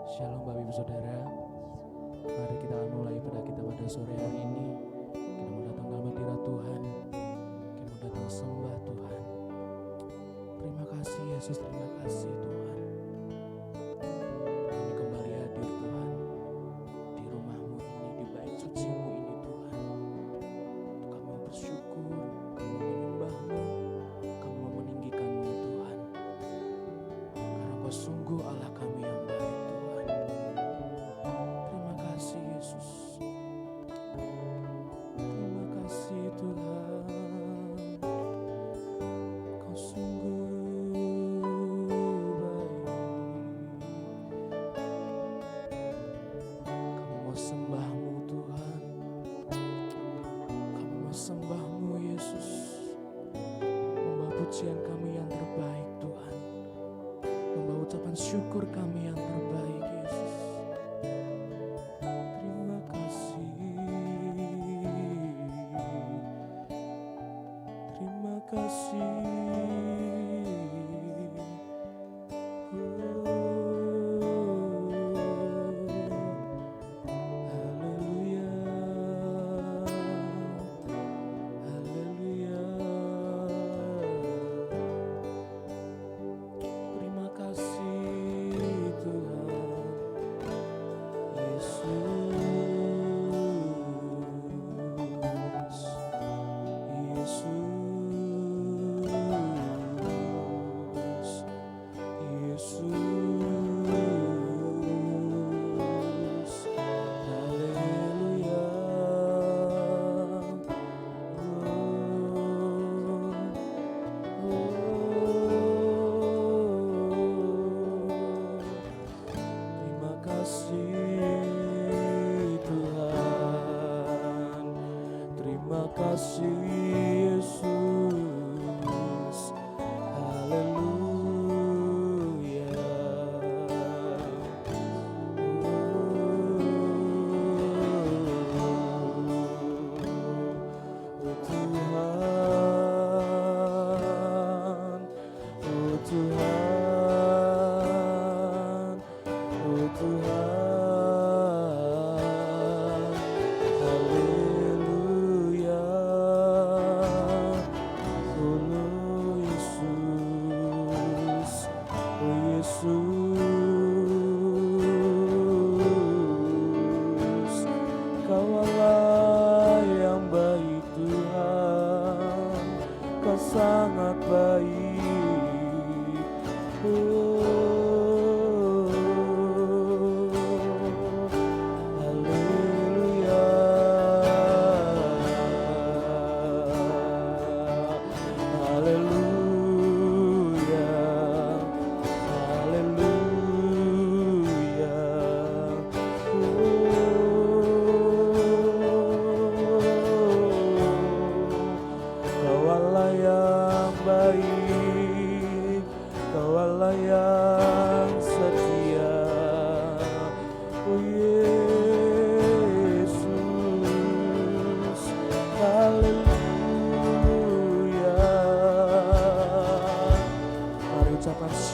Shalom Bapak Ibu Saudara. Mari kita akan mulai kita pada sore hari ini. Kita mau datang dalam hadirat Tuhan. Kita mau datang sembah Tuhan. Terima kasih Yesus, terima kasih Tuhan. Kami kembali hadir Tuhan di rumah-Mu ini, di bait suci-Mu ini Tuhan. Untuk kami mau bersyukur, kami mau menyembah-Mu, kami mau meninggikan-Mu Tuhan. Karena Engkau sungguh Allah kami yang baik. Yesus, terima kasih Tuhan, Kau sungguh baik. Kami mau sembah-Mu Tuhan, kami mau sembah-Mu Yesus, membawa pujian kami yang terbaik Tuhan, membawa ucapan syukur kami yang terbaik Yesus.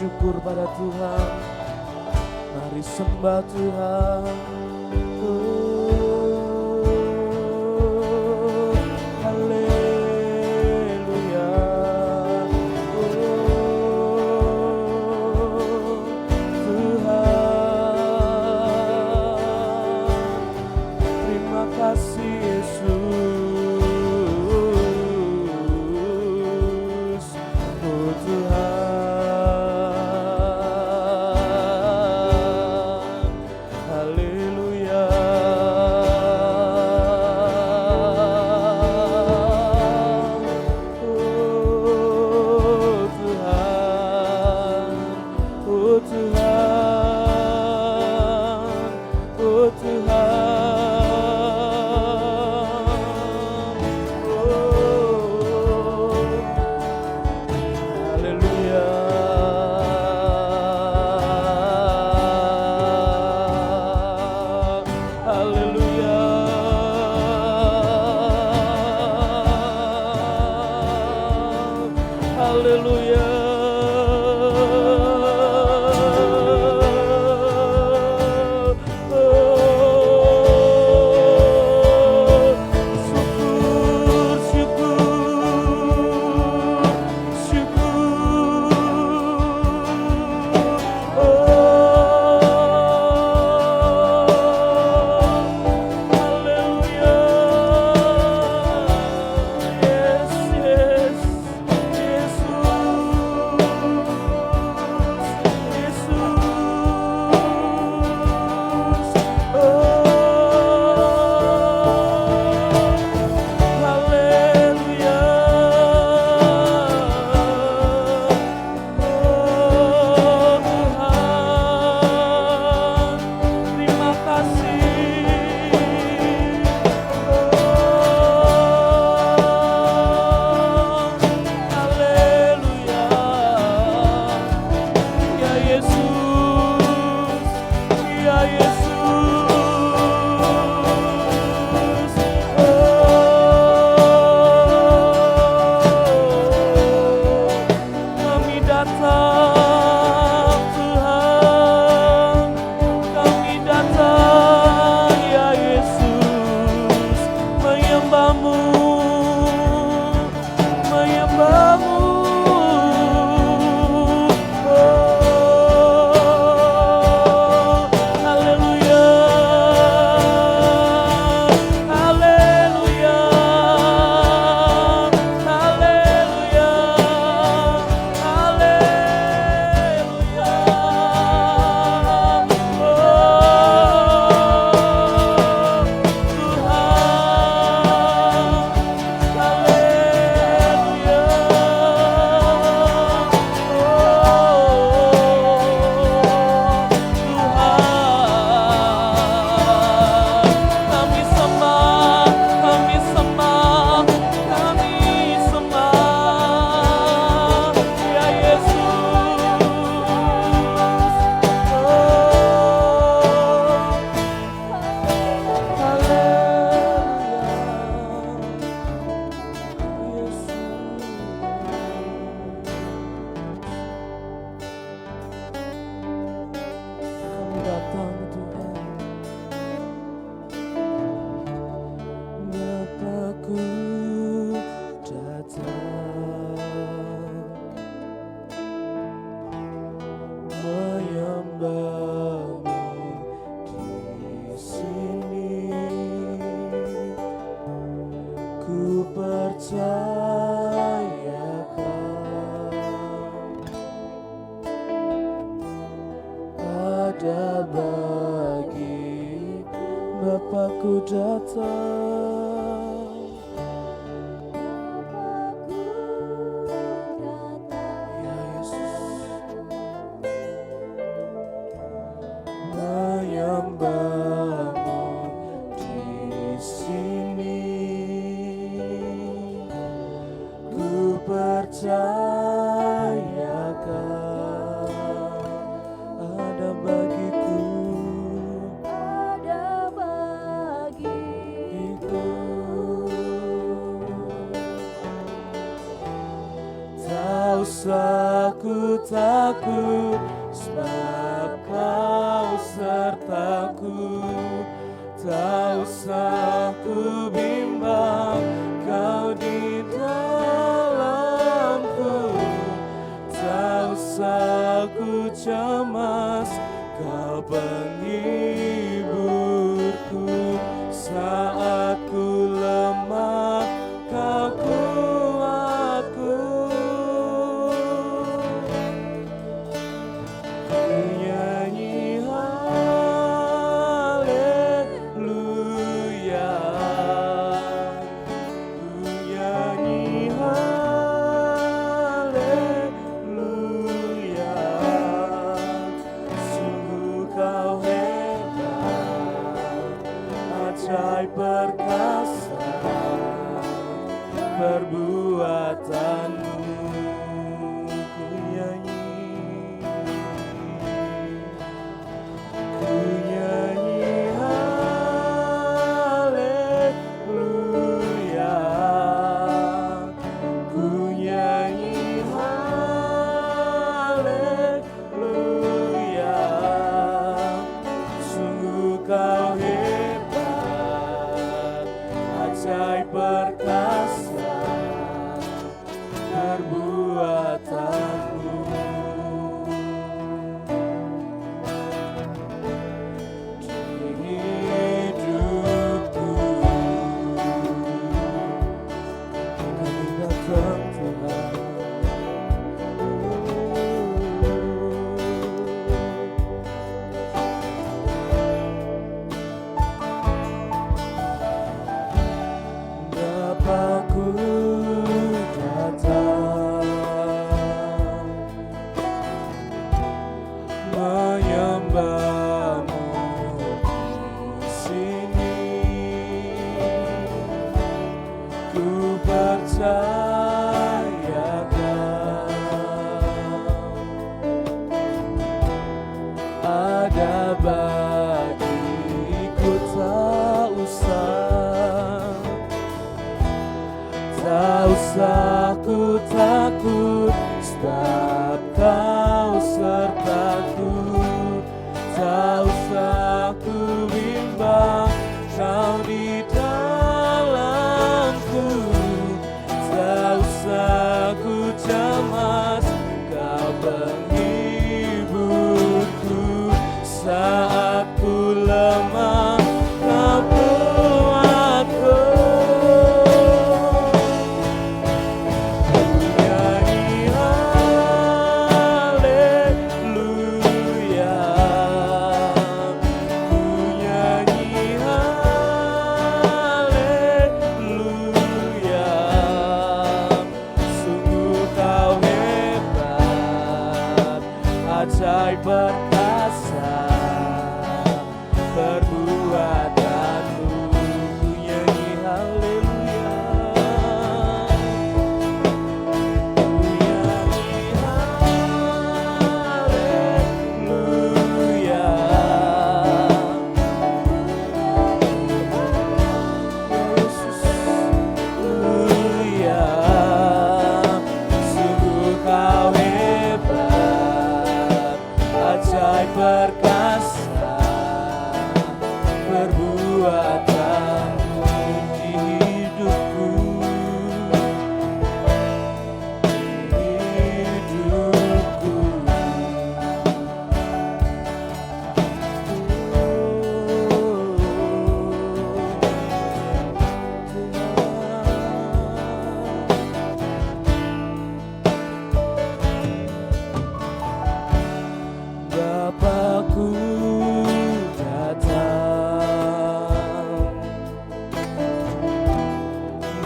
Syukur pada Tuhan, mari sembah Tuhan. Haleluya. Tuhan, terima kasih Yesus. Oh Tuhan. Haleluya. datang. Ya Yesus, menyembahmu di sini. Ku percayakan ada bagiku, tak usah ku takut, sebab Kau sertaku. Tak usah ku bimbang, Kau di dalamku. Tak usah ku cemas, Kau penghiburku. Saat ku lemah, Kau kuatku. Ku nyanyi haleluya, ku nyanyi haleluya. Sungguh Kau hebat, ajaib perkasa perbuatanmu. Ku nyanyi, ku nyanyi haleluya, ku nyanyi haleluya. Sungguh Kau hebat, ajaib perkasa perbuatanmu. Di hidupku kami datang Tuhan. Bapa-Ku datang menyembahmu di sini. Ku percayakan ada bagiku. Tak usah ku takut, sebab Kau sertaku. Tak usah ku bimbang, Kau di dalamku. Tak usah ku cemas, Kau penghiburku. Saat ku lemah, Kau kuatku. Ku nyanyi haleluya,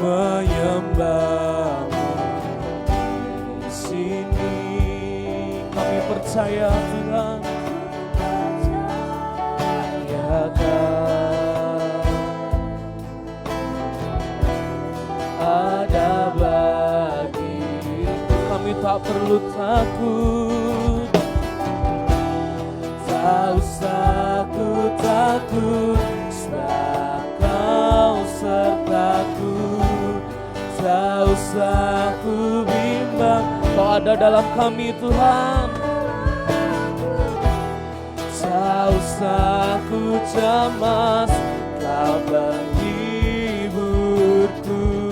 menyembahmu di sini. Kami percaya Tuhan, ya kan ada bagi kami, tak perlu takut. Tak usah ku takut, sebab Kau sertaku. Tak usah ku bimbang, Kau ada dalam kami Tuhan. Tak usah ku cemas, Kau penghiburku.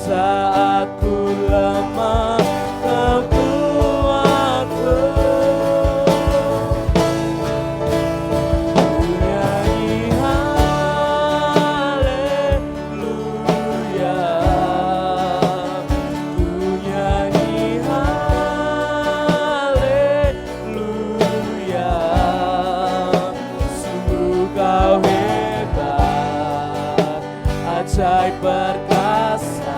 Saat ku lemah, Kau kuatku. Ku nyanyi haleluya, ku nyanyi haleluya. Sungguh Kau hebat, ajaib perkasa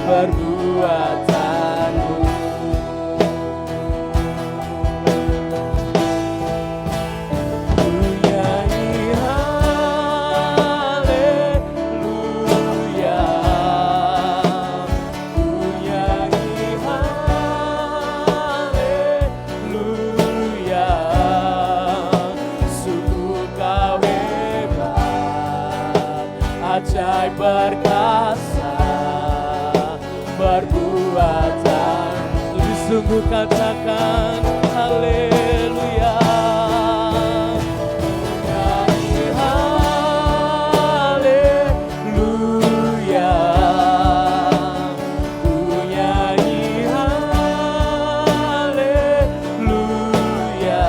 perbuatanmu. Ku nyanyi haleluya, ku nyanyi haleluya. Sungguh Kau hebat, ajaib perkasa perbuatan. Lebih sungguh katakan haleluya. Nyanyi haleluya, ku nyanyi haleluya.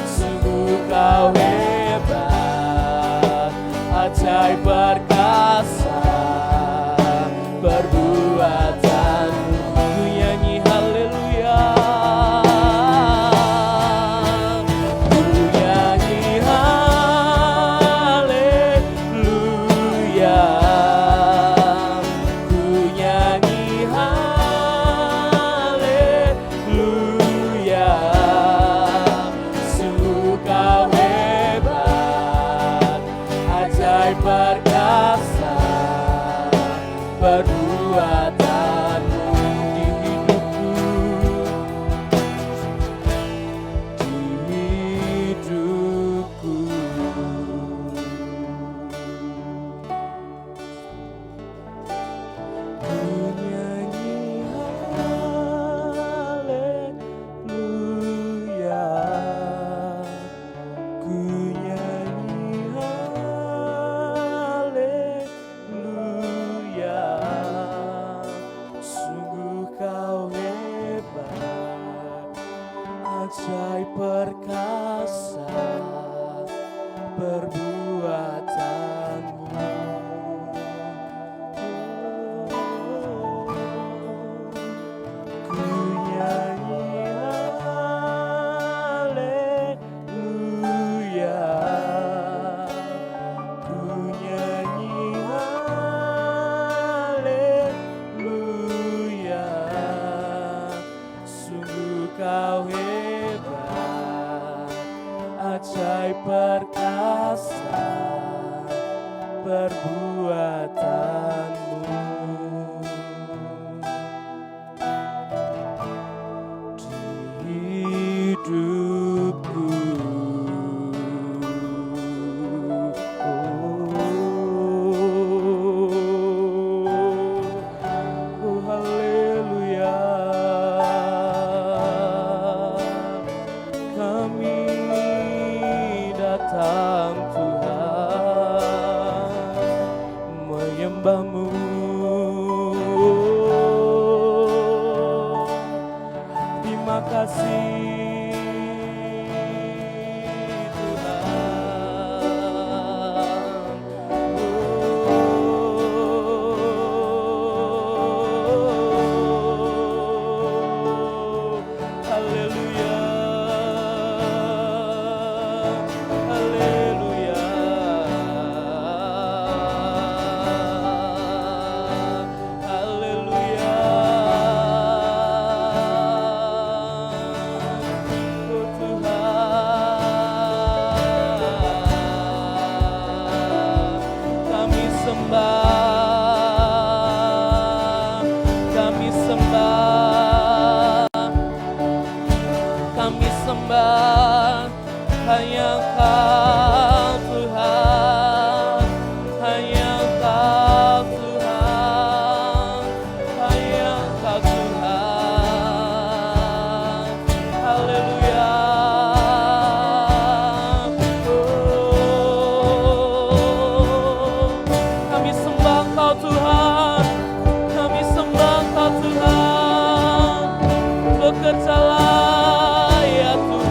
Sungguh Kau hebat, ajaib perkasa perbuatan. Ku nyanyi haleluya, ku nyanyi haleluya, ku nyanyi haleluya. Sungguh Kau hebat, ajaib perkasa perbuatanmu di hidupku, di hidupku. Ku nyanyi haleluya, ku nyanyi haleluya. Sungguh Kau hebat, ajaib perkasa perbuatanmu. Ku nyanyi haleluya, ku nyanyi haleluya. Sungguh Kau hebat, ajaib perkasa perbuatanmu. Di hidupku, oh haleluya. Kami datang Tuhan menyembahmu sembah, kami sembah, kami sembah hanya Kau Tuhan, hanya Kau Tuhan, hanya Kau Tuhan. Haleluya. Oh, kami sembah Kau Tuhan, kami sembah Kau Tuhan. Bekerjalah ya Tuhan.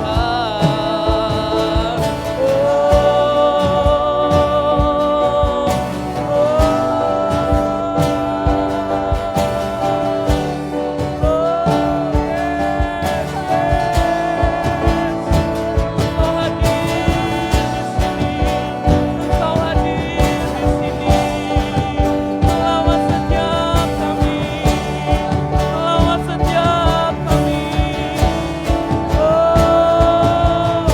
Engkau hadir di sini, melawat setiap kami, melawat setiap kami. Oh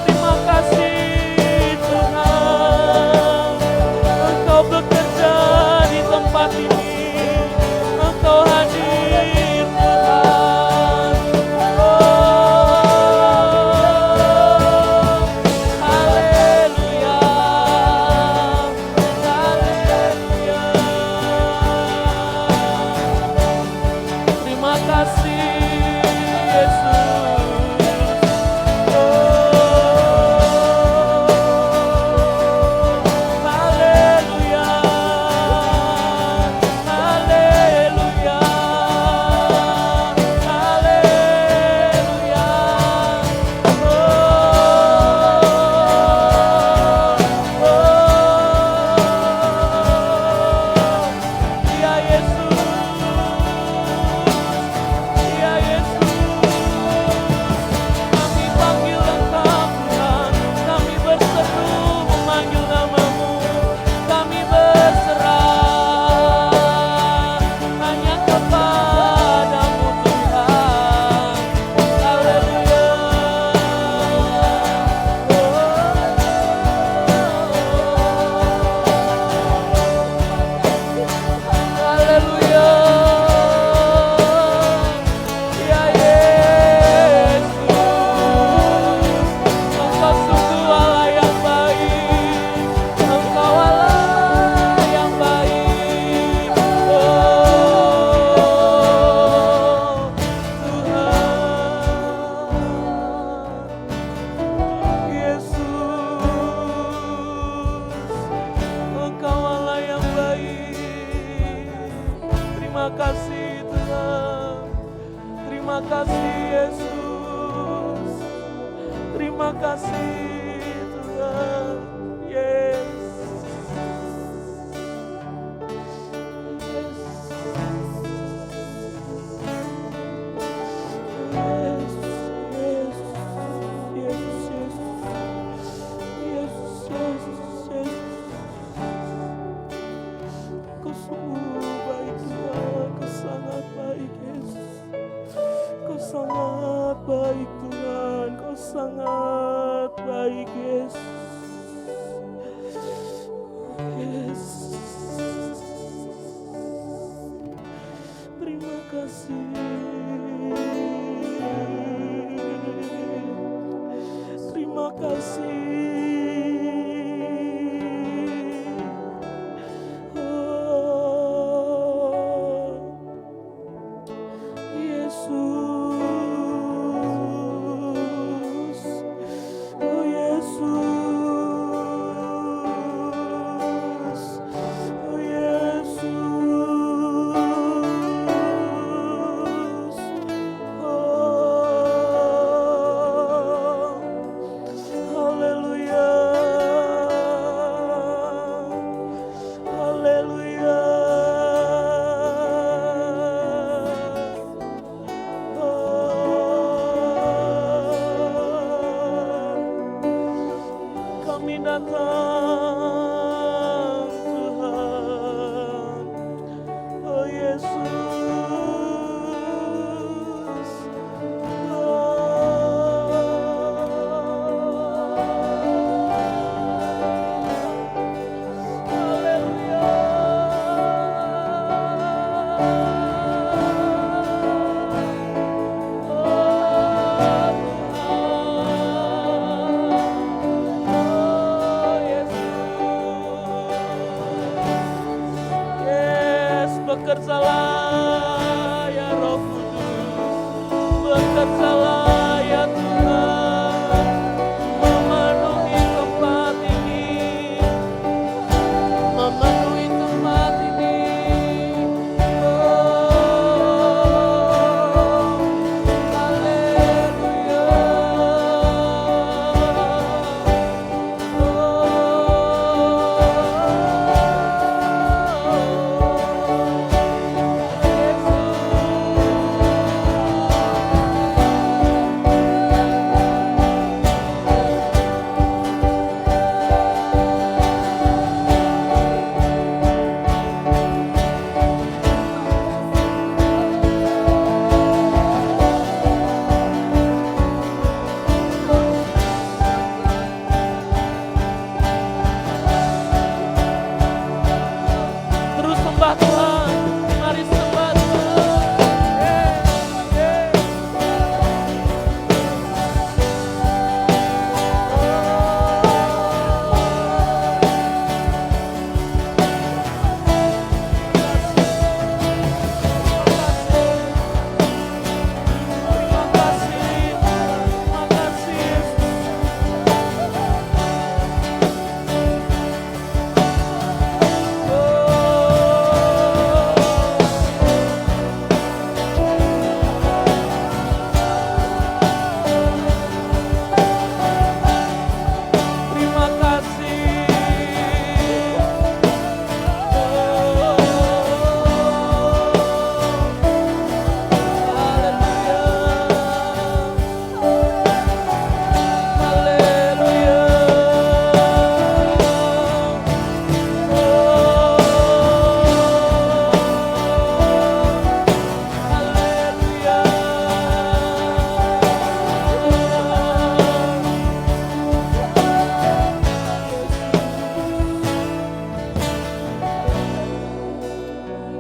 terima kasih Tuhan, Engkau bekerja di tempat ini, Engkau hadir Tuhan. Oh, haleluya, haleluya. Terima kasih Yesus. Haleluya, haleluya, haleluya. Ya Yesus, ya Yesus. Kami panggil Engkau Tuhan, kami berseru memanggil namamu, kami berserah hanya kepadamu Tuhan. Haleluya. Haleluya. Ya Yesus, Engkau sungguh Allah yang baik, Engkau Allah yang baik. Oh Tuhan, Yesus, Engkau Allah yang baik. Terima kasih Tuhan, terima kasih Yesus, terima kasih Tuhan. Yes. Kau sungguh baik Tuhan, Kau sangat baik Yesus. Kau sangat baik Tuhan, Kau sangat baik Yesus. Yesus. Terima kasih. Terima kasih. Oh, Yesus. Oh, Yesus. Oh, Yesus. Bekerjalah ya Roh Kudus, bekerjalah ya Tuhan, memenuhi tempat ini, memenuhi tempat ini. Oh, haleluya. Terus sembah Tuhan, mari sembah Tuhan. Terima kasih, terima kasih. Terima kasih.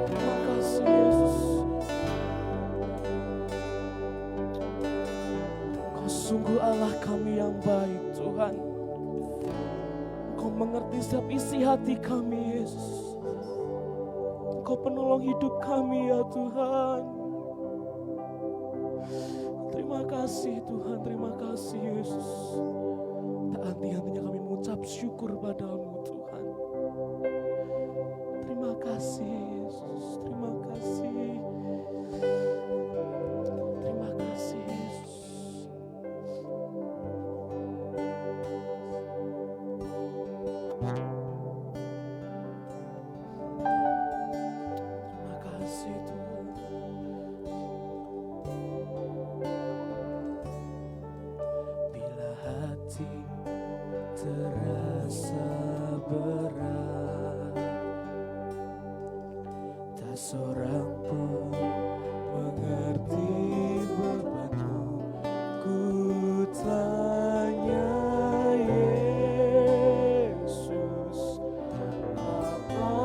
Terima kasih Yesus. Kau sungguh Allah kami yang baik Tuhan. Kau mengerti setiap isi hati kami Yesus. Kau penolong hidup kami ya Tuhan. Terima kasih Tuhan, terima kasih Yesus. Tak henti-hentinya kami mengucap syukur padamu Tuhan. Terima kasih Yesus, terima kasih. Terima kasih Yesus. Terima kasih Tuhan. Bila hati terasa berat, tak seorang pun mengerti bebanmu. Ku tanya Yesus, apa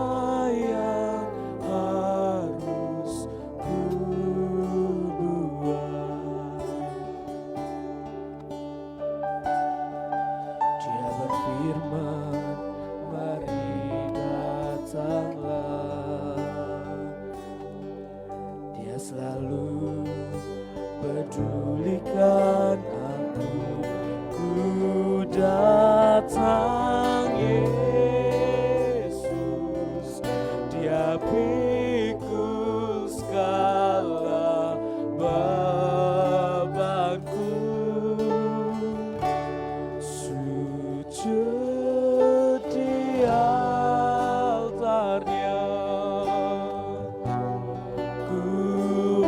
yang harus ku buat? Dia berfirman, mari datanglah. Dia selalu pedulikan aku. Ku datang Yesus, Dia pikul segala bebanku. Sujud di altarnya, ku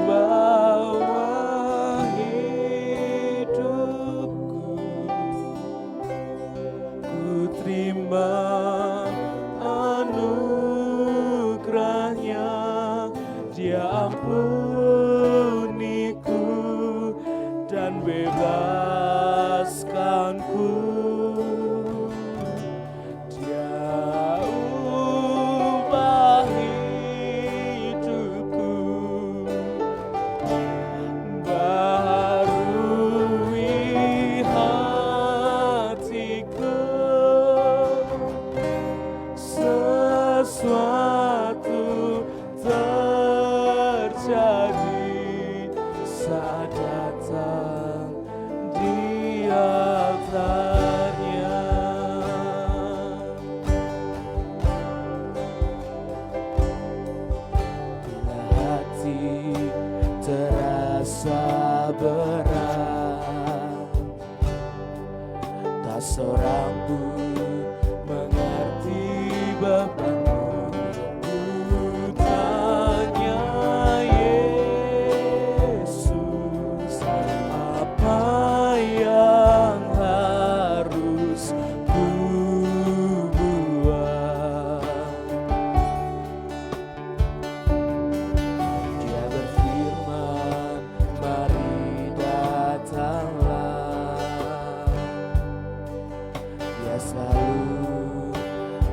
bawa hidupku. Ku terima anugerahnya, Dia ampuniku dan bebaskanku. Dia ubah hidupku, baharui hatiku. Sesuatu seorang pun mengerti bebanmu. Ku tanya Yesus, apa yang harus ku buat? Dia berfirman, mari datanglah. Dia selalu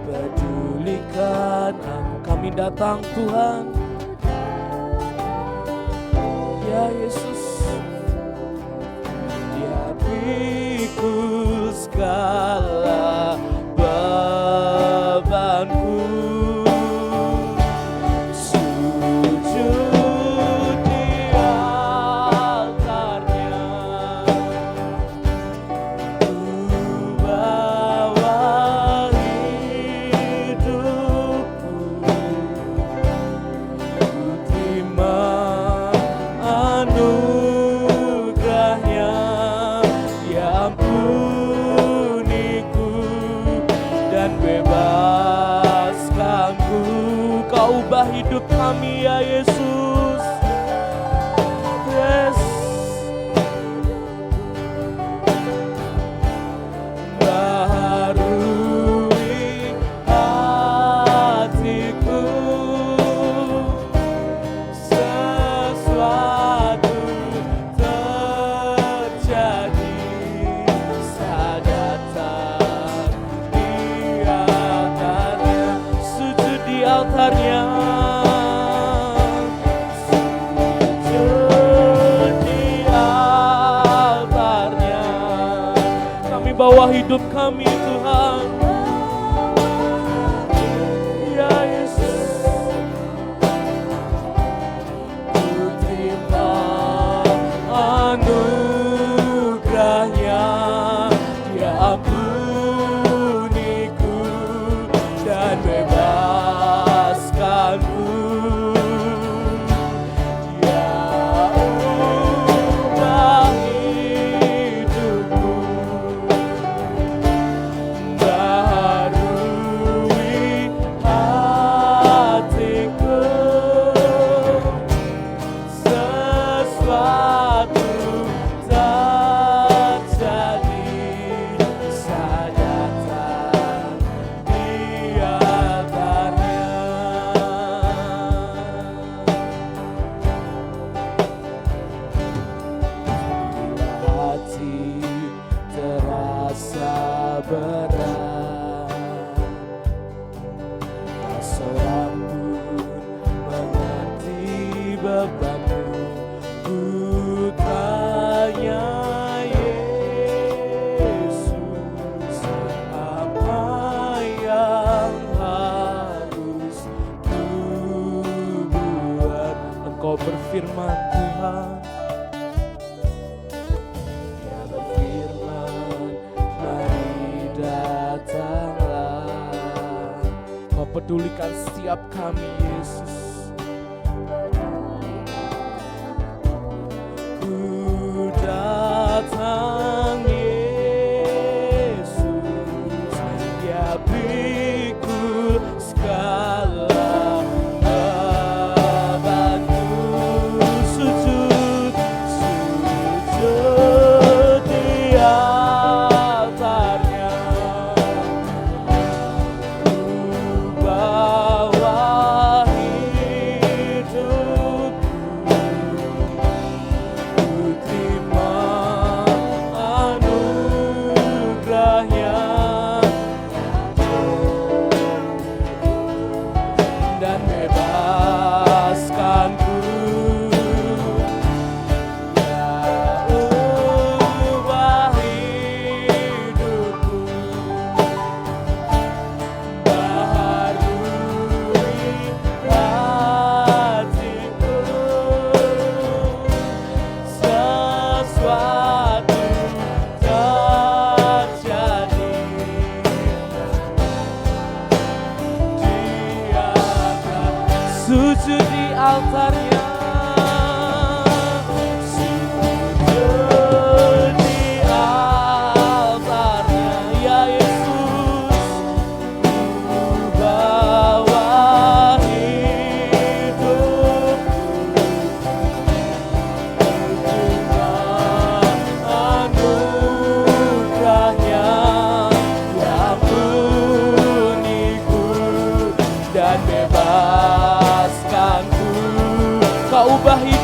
pedulikan aku. Kami datang Tuhan, ya Yesus. Dia pikul segala bebanku. Sujud di altarnya, ku bawa hidupku. Ku terima anugerahnya, dia ampuniku dan bebaskanku. Kau ubah hidup kami ya Yesus. Yes. Baharui hatiku, sesuatu terjadi saat datang di altarnya. Sujud di altarnya, sujud di altarnya. Kami bawa hidup kami Tuhan, ya Yesus. Ku terima anugerahnya, dia ampuniku dan bebaskanku. Dia ubah hidupku, baharui hatiku. Sesuatu terjadi saat datang di altarnya. Bila hati terasa berat, tak seorang pun mengerti bebanmu. Ku tanya Yesus, apa yang harus ku buat? Engkau berfirman Tuhan, Dia berfirman, mari datanglah. Kau pedulikan setiap kami Yesus. Ku datang Yesus, Dia pikul segala bebanku. Sujud, sujud di altarnya, ku bawa hidupku. Ku terima anugerahnya dan bebaskanku. Dia ubah hidupku, baharui hatiku. Sesuatu terjadi di altar. Sujud di altarnya, sujud di altarnya,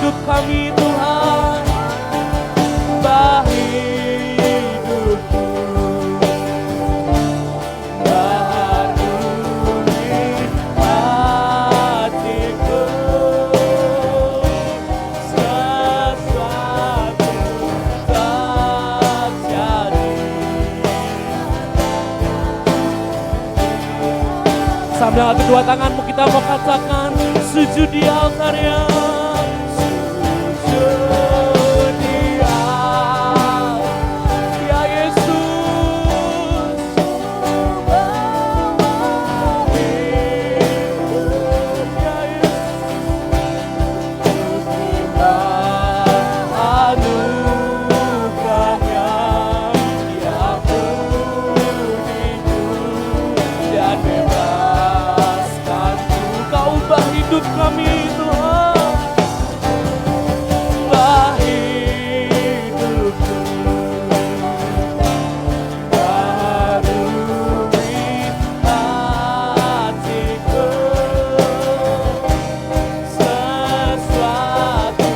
hidup kami Tuhan. Mbah hidupku, barui hatiku, sesuatu terjadi. Sambil kedua tanganmu kita mau katakan sujud di altarnya. Sujud di altar, ya Yesus. Ya Yesus, anugerahnya yang begitu dan bebaskanku. Kau ubah hidup kami Tuhan. Ubah hidupku, barui hatiku, sesuatu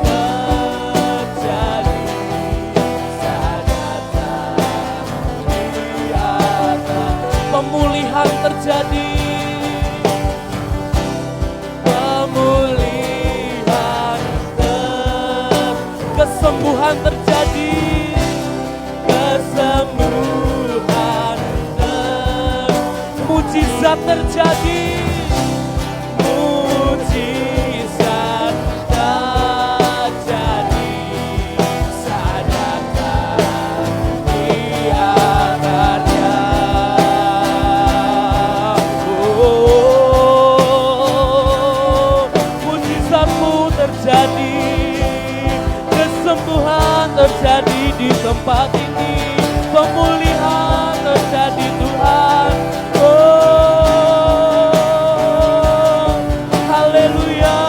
terjadi saat datang di atas. Pemulihan terjadi, kesembuhan terjadi, kesembuhan mujizat terjadi, mujizat terjadi saat datang di atasnya. Oh, mujizatmu terjadi, kesembuhan terjadi di tempat ini, pemulihan terjadi Tuhan. Oh, haleluya.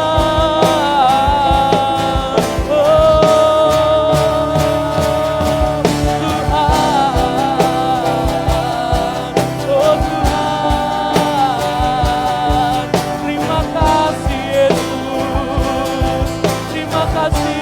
Oh, Tuhan. Oh, Tuhan. Terima kasih Yesus. Terima kasih.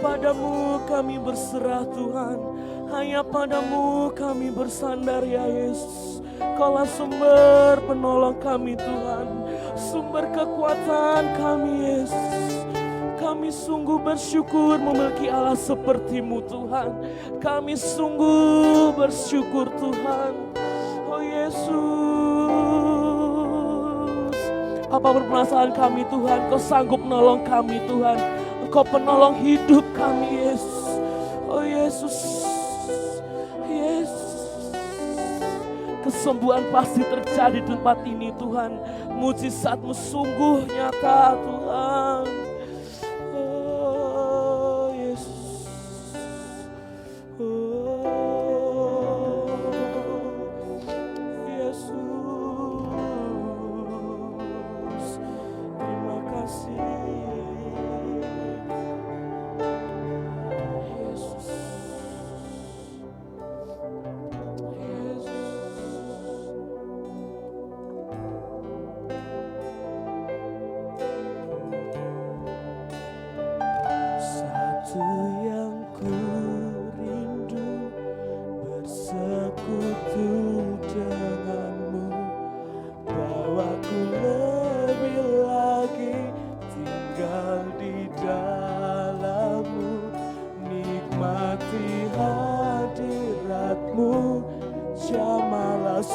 Padamu kami berserah Tuhan, hanya padamu kami bersandar ya Yesus. Kaulah sumber penolong kami Tuhan, sumber kekuatan kami Yesus. Kami sungguh bersyukur memiliki Allah seperti-Mu Tuhan. Kami sungguh bersyukur Tuhan. Oh Yesus, apapun permasalahan kami Tuhan, Kau sanggup menolong kami Tuhan. Engkau penolong hidup kami Yesus. Oh Yesus, Yesus, kesembuhan pasti terjadi di tempat ini Tuhan. Mujizat-Mu sungguh nyata Tuhan. Oh Yesus,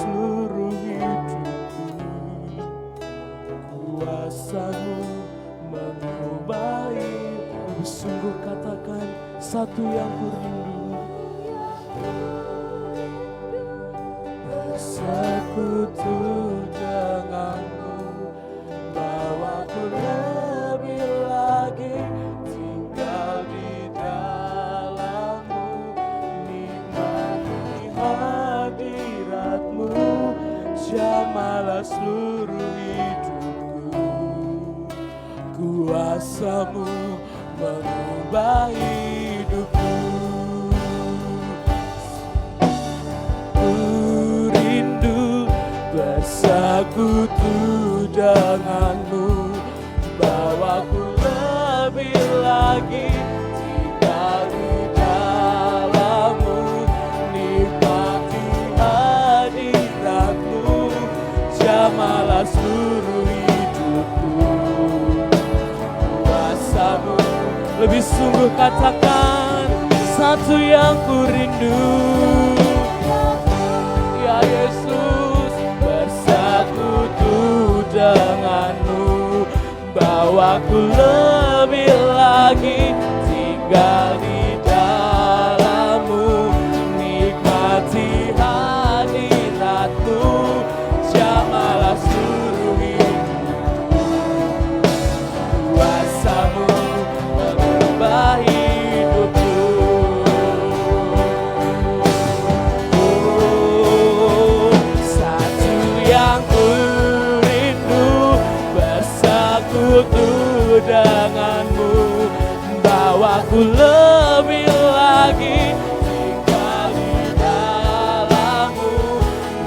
seluruh hidupku. Kuasa-Mu mengubah hidup. Sungguh katakan satu yang ku rindu, bersekutu denganmu, bawaku lebih lagi tinggal di dalammu, nikmati hadiratmu, jamalah seluruh hidupku. Kuasa-Mu mengubah hidupku. Ku rindu bersekutu denganmu, bawaku lebih lagi tinggal di dalammu, nikmati hadiratmu, jamalah seluruh hidupku. Kuasa-Mu, lebih sungguh katakan satu yang ku rindu, ya Yesus, bersekutu denganmu, bawaku lebih lagi tinggal di dalammu, nikmati hadiratmu, jamalah seluruh hidupku. Kuasa-Mu mengubah hidupku. Oh, satu yang ku rindu, bersekutu denganmu, bawaku lebih lagi tinggal di dalammu,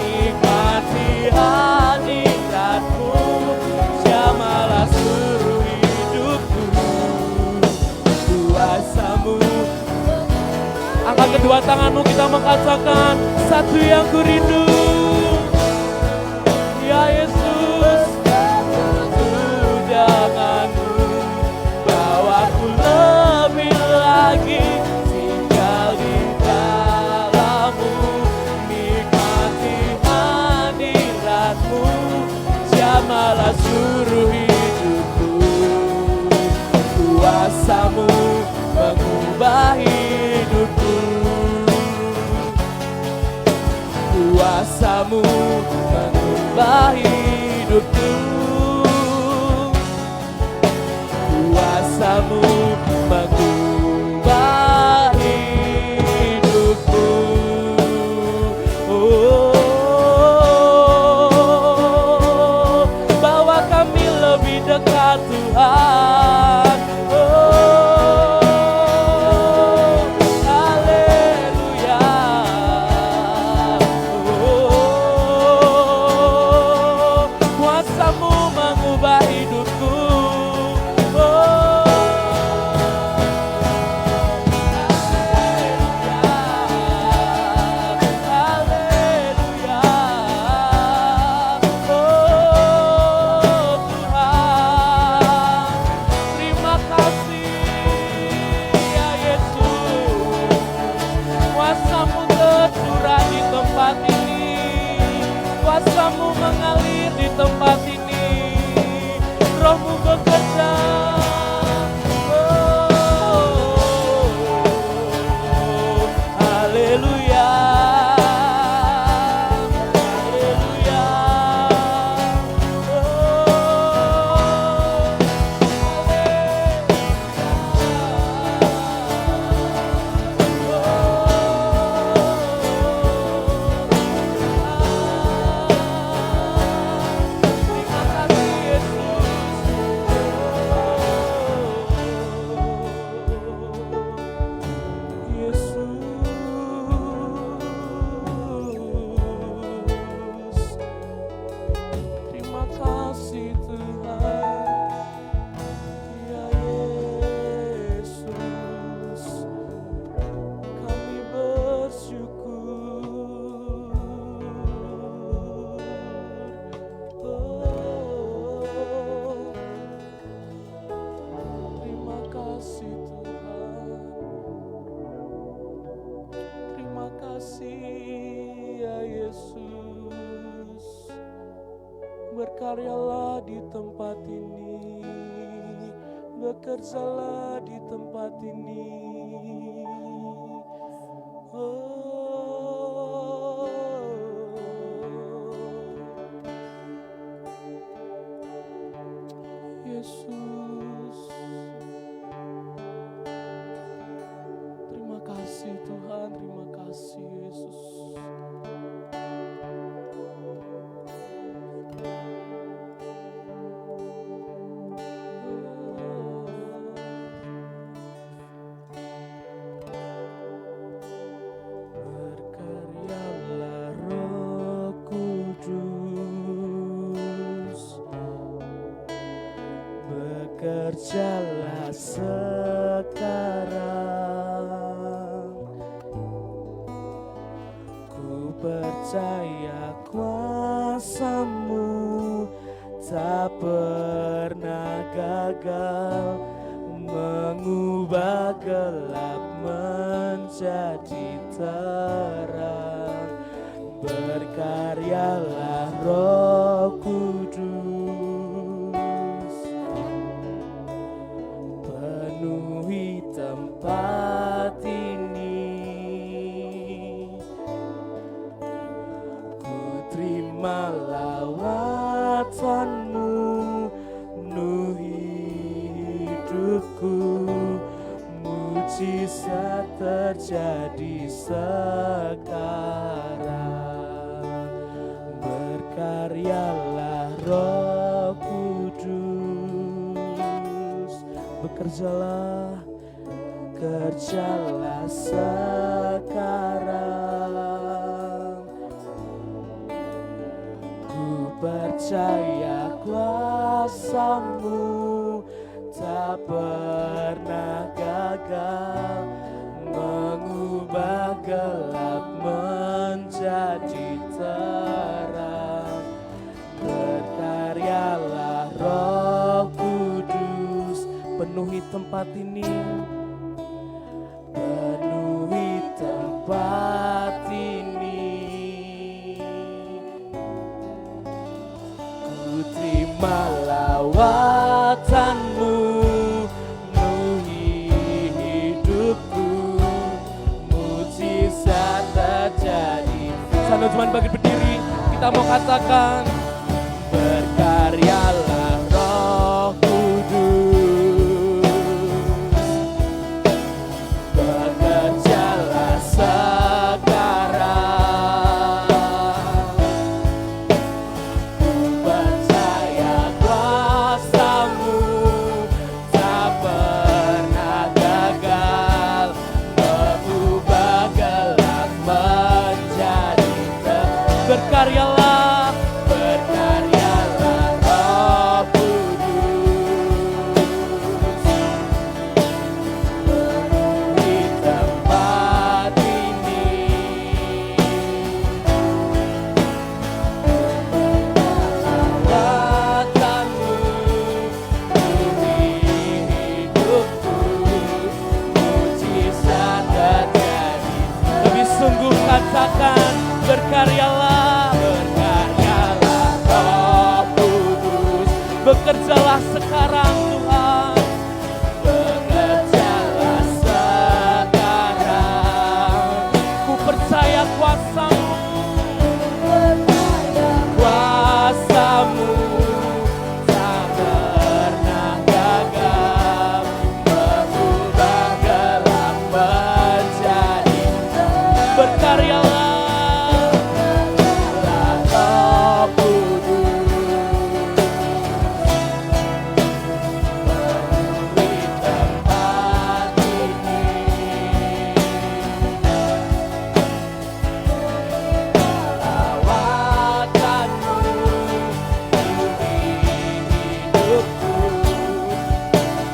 nikmati hadiratmu, jamalah seluruh hidupku. Kuasa-Mu, angkat kedua tanganmu, kita mengatakan satu yang ku rindu, ya Yesus, denganmu, bawaku lebih lagi tinggal di dalammu, nikmati hadiratmu, jamalah seluruh hidupku. Kuasa-Mu mengubah hidupku. Kuasa-Mu mengubah hidupku. Kuasa-Mu mengubah hidupku. Oh, bawa kami lebih dekat Tuhan. Oh, haleluya. Oh, kuasa-Mu mengubah hidupku. Oh, berkaryalah di tempat ini, bekerjalah di tempat ini. Yesus, terima kasih Tuhan, terima kasih Yesus. Berkaryalah Roh Kudus, bekerjalah sekarang. Ku percaya kuasa-Mu tak pernah gagal mengubah gelap menjadi terang. Berkaryalah Roh Kudus, penuhi tempat ini. Ku terima lawatan-Mu, penuhi hidupku. Mujizat terjadi sekarang. Berkaryalah Roh Kudus, bekerjalah, kerjalah sekarang. Ku percaya kuasa-Mu tak pernah gagal mengubah gelap menjadi terang. Berkaryalah Roh Kudus, penuhi tempat ini, penuhi tempat ini. Ku terima lawatan-Mu, penuhi hidupku. Mujizat terjadi. Sana Tuhan bagi berdiri, kita mau katakan, berkaryalah Roh Kudus, bekerjalah sekarang. Ku percaya kuasa-Mu tak pernah gagal mengubah gelap menjadi terang. Berkaryalah, berkaryalah Roh Kudus, penuhi tempat ini. Lawatan-Mu, penuhi hidupku. Mujizat terjadi. Lebih sungguh katakan, berkaryalah, berkaryalah Roh Kudus, bekerjalah sekarang Tuhan, bekerjalah sekarang. Ku percaya kuasa-Mu, kuasa-Mu tak pernah gagal mengubah gelap menjadi terang. Berkaryalah Roh Kudus, penuhi tempat ini. Lawatan-Mu, penuhi hidupku.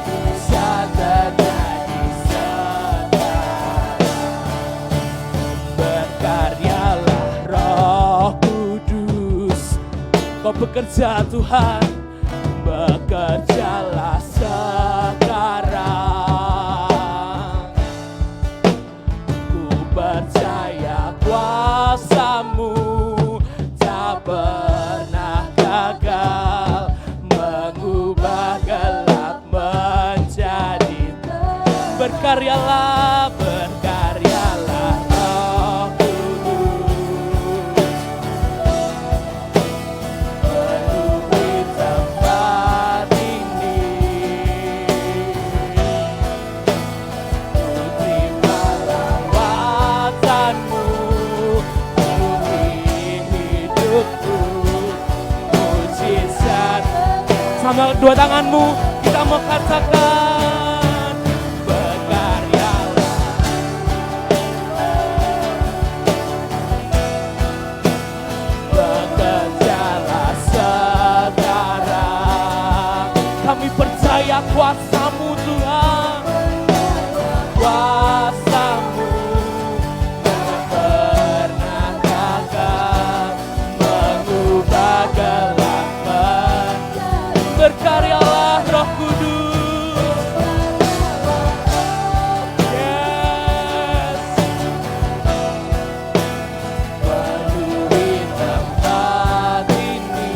Bisa terjadi sekarang. Berkaryalah Roh Kudus, Kau bekerja Tuhan, bekerjalah sekarang. Ku percaya kuasa-Mu tak pernah gagal Berkaryalah, berkaryalah Roh Kudus, penuhi tempat ini. Ku terima lawatanmu, penuhi hidupku, mujizat. Sama dua tanganmu kita mau katakan, berkaryalah, bekerjalah sekarang. Kami percaya kuasa-Mu Tuhan, kuasa-Mu tak pernah gagal mengubah gelap. Berkaryalah Roh Kudus, yes, penuhi tempat ini.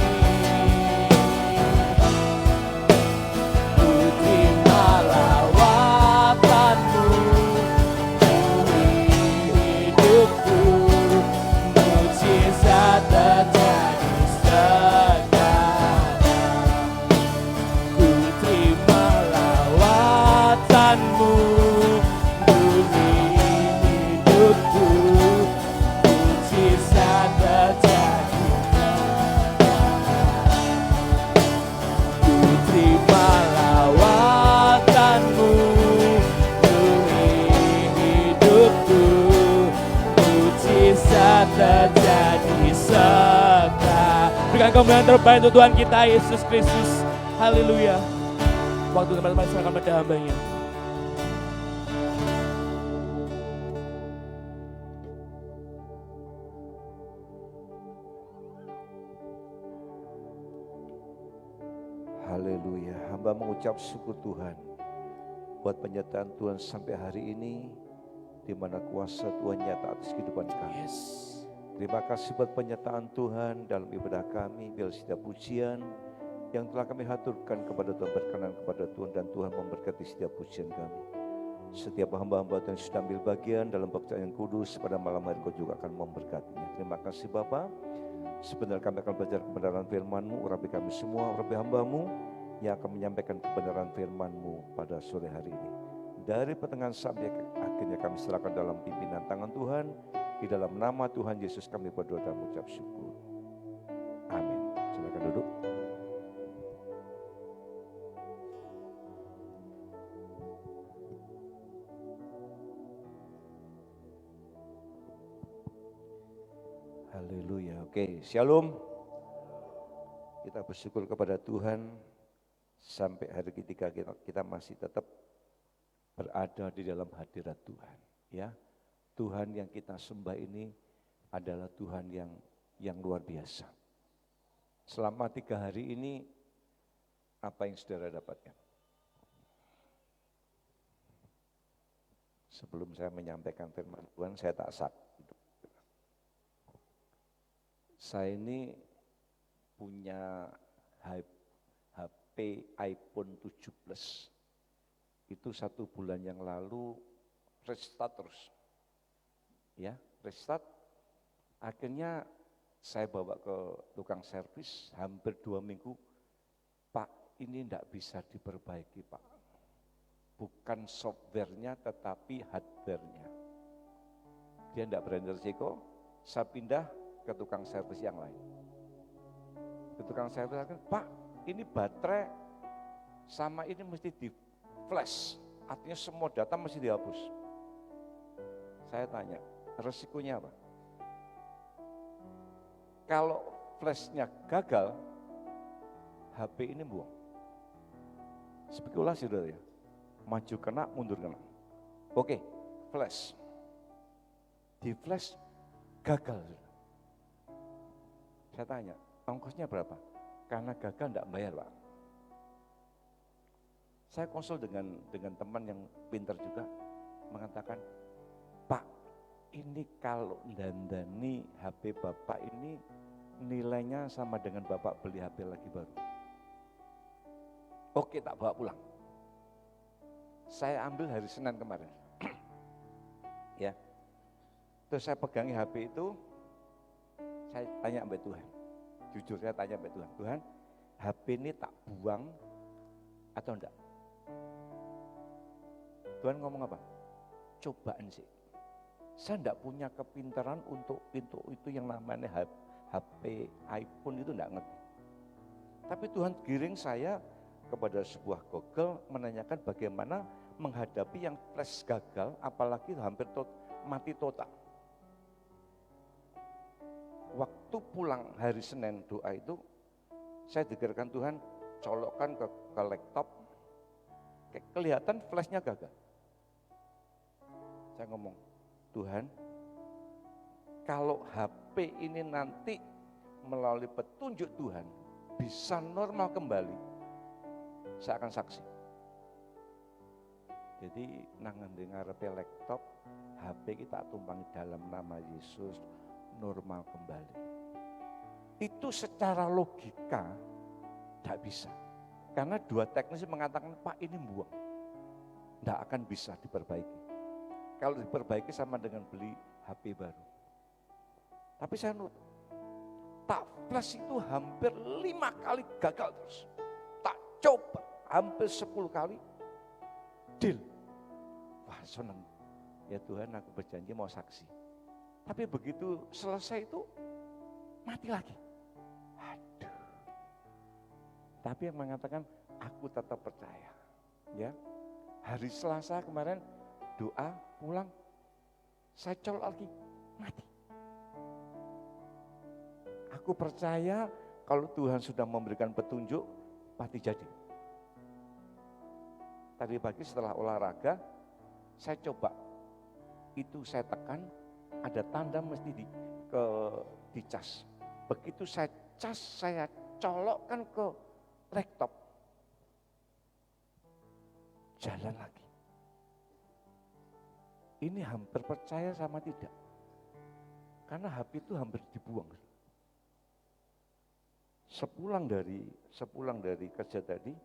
Ku terima lawatanmu, penuhi hidupku, mujizat terjadi sekarang. Ku terima lawatanmu, penuhi hidupku, mujizat terjadi. Ku terima lawatanmu, penuhi hidupku, mujizat terjadi sekarang. Berikan kemuliaan terbaik untuk Tuhan kita Yesus Kristus. Haleluya. Waktu teman-teman serahkan pada hamba-Nya. Haleluya. Hamba mengucap syukur Tuhan buat penyertaan Tuhan sampai hari ini, di mana kuasa Tuhan nyata atas kehidupan kami. Yes. Terima kasih buat penyertaan Tuhan dalam ibadah kami, biar setiap pujian yang telah kami haturkan kepada Tuhan, berkenan kepada Tuhan, dan Tuhan memberkati setiap pujian kami. Setiap hamba-hamba Tuhan sudah ambil bagian dalam bacaan yang kudus pada malam hari, Kau juga akan memberkatinya. Terima kasih Bapa. Sebentar kami akan belajar kebenaran firman-Mu, urapi kami semua, urapi hamba-Mu yang akan menyampaikan kebenaran firman-Mu pada sore hari ini. Dari pertengahan sampai akhirnya kami serahkan dalam pimpinan tangan Tuhan. Di dalam nama Tuhan Yesus kami berdoa dan mengucap syukur. Amin. Silakan duduk. Haleluya. Oke, shalom. Kita bersyukur kepada Tuhan sampai hari ketiga kita masih tetap berada di dalam hadirat Tuhan. Ya, Tuhan yang kita sembah ini adalah Tuhan yang luar biasa. Selama 3 hari ini, apa yang saudara dapatkan? Sebelum saya menyampaikan firman Tuhan, saya tak sakit. Saya ini punya HP iPhone 7 Plus. Itu 1 bulan yang lalu restart terus. Ya, restart. Akhirnya saya bawa ke tukang servis hampir 2 minggu. Pak, ini tidak bisa diperbaiki Pak. Bukan softwarenya tetapi hardwarenya. Dia tidak berani resiko, saya pindah ke tukang servis yang lain. Ke tukang servis, Pak, ini baterai sama ini mesti di flash, artinya semua data mesti dihapus. Saya tanya, resikonya apa? Kalau flashnya gagal, HP ini buang. Spekulasi saudara ya, maju kena, mundur kena. Oke, flash. Di flash gagal. Saya tanya, ongkosnya berapa? Karena gagal enggak bayar Pak. Saya konsul dengan teman yang pintar juga, mengatakan, Pak, ini kalau dandani HP Bapak ini nilainya sama dengan Bapak beli HP lagi baru. Oke, tak bawa pulang. saya ambil hari Senin kemarin. Ya. Terus saya pegangi HP itu, saya tanya sama Tuhan. Jujur saya tanya sama Tuhan, Tuhan, HP ini tak buang atau enggak? Tuhan ngomong apa? Cobaan sih. Saya enggak punya kepintaran untuk itu yang namanya HP, iPhone itu enggak ngerti. Tapi Tuhan giring saya kepada sebuah Google menanyakan bagaimana menghadapi yang flash gagal, apalagi hampir mati total. Waktu pulang hari Senin doa itu, saya dengarkan Tuhan colokkan ke laptop, kelihatan flashnya gagal. Saya ngomong, Tuhan, kalau HP ini nanti melalui petunjuk Tuhan bisa normal kembali, saya akan saksi. Jadi nangan dengar laptop, HP kita tumpangi dalam nama Yesus, normal kembali. Itu secara logika tidak bisa. Karena dua teknisi mengatakan, Pak ini buang. Tidak akan bisa diperbaiki. Kalau diperbaiki sama dengan beli HP baru. Tapi saya nurut. Tak flash itu hampir 5 kali gagal terus. Tak coba hampir 10 kali. Deal. Wah senang. Ya Tuhan aku berjanji mau saksi. Tapi begitu selesai itu mati lagi. Aduh. Tapi yang mengatakan aku tetap percaya. Ya. Hari Selasa kemarin doa pulang. Saya colok lagi mati. Aku percaya kalau Tuhan sudah memberikan petunjuk pasti jadi. Tadi pagi setelah olahraga saya coba itu saya tekan ada tanda mesti dicas. Begitu saya cas, saya colokkan ke laptop. Jalan lagi. Ini hampir percaya sama tidak. Karena HP itu hampir dibuang. Sepulang dari kerja tadi,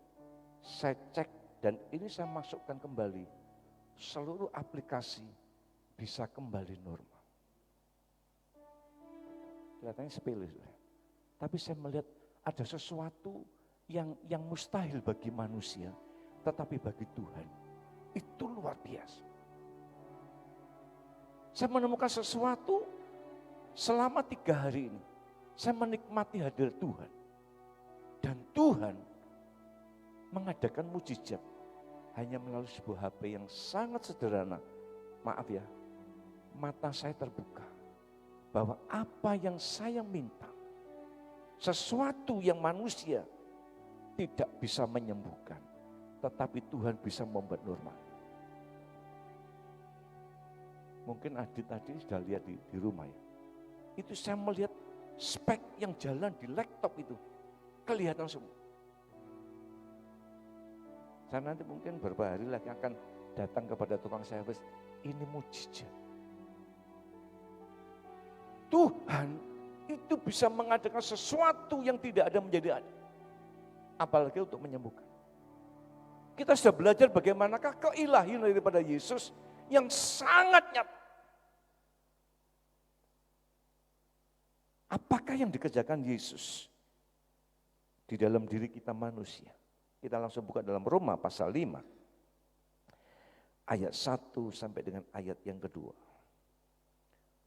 saya cek dan ini saya masukkan kembali. Seluruh aplikasi bisa kembali normal. Kelihatannya sepele, tapi saya melihat ada sesuatu yang mustahil bagi manusia, tetapi bagi Tuhan itu luar biasa. Saya menemukan sesuatu selama 3 hari ini. Saya menikmati hadir Tuhan. Dan Tuhan mengadakan mujizat hanya melalui sebuah HP yang sangat sederhana. Maaf ya, mata saya terbuka. Bahwa apa yang saya minta, sesuatu yang manusia tidak bisa menyembuhkan, tetapi Tuhan bisa membuat normal. Mungkin Adit tadi sudah lihat di rumah ya. Itu saya melihat spek yang jalan di laptop itu, kelihatan semua. Saya nanti mungkin beberapa hari lagi akan datang kepada tukang servis, ini mujizat. Tuhan itu bisa mengadakan sesuatu yang tidak ada menjadi ada. Apalagi untuk menyembuhkan. Kita sudah belajar bagaimanakah keilahian daripada Yesus yang sangat nyata. Apakah yang dikerjakan Yesus di dalam diri kita manusia? Kita langsung buka dalam Roma pasal 5. Ayat 1 sampai dengan ayat yang kedua.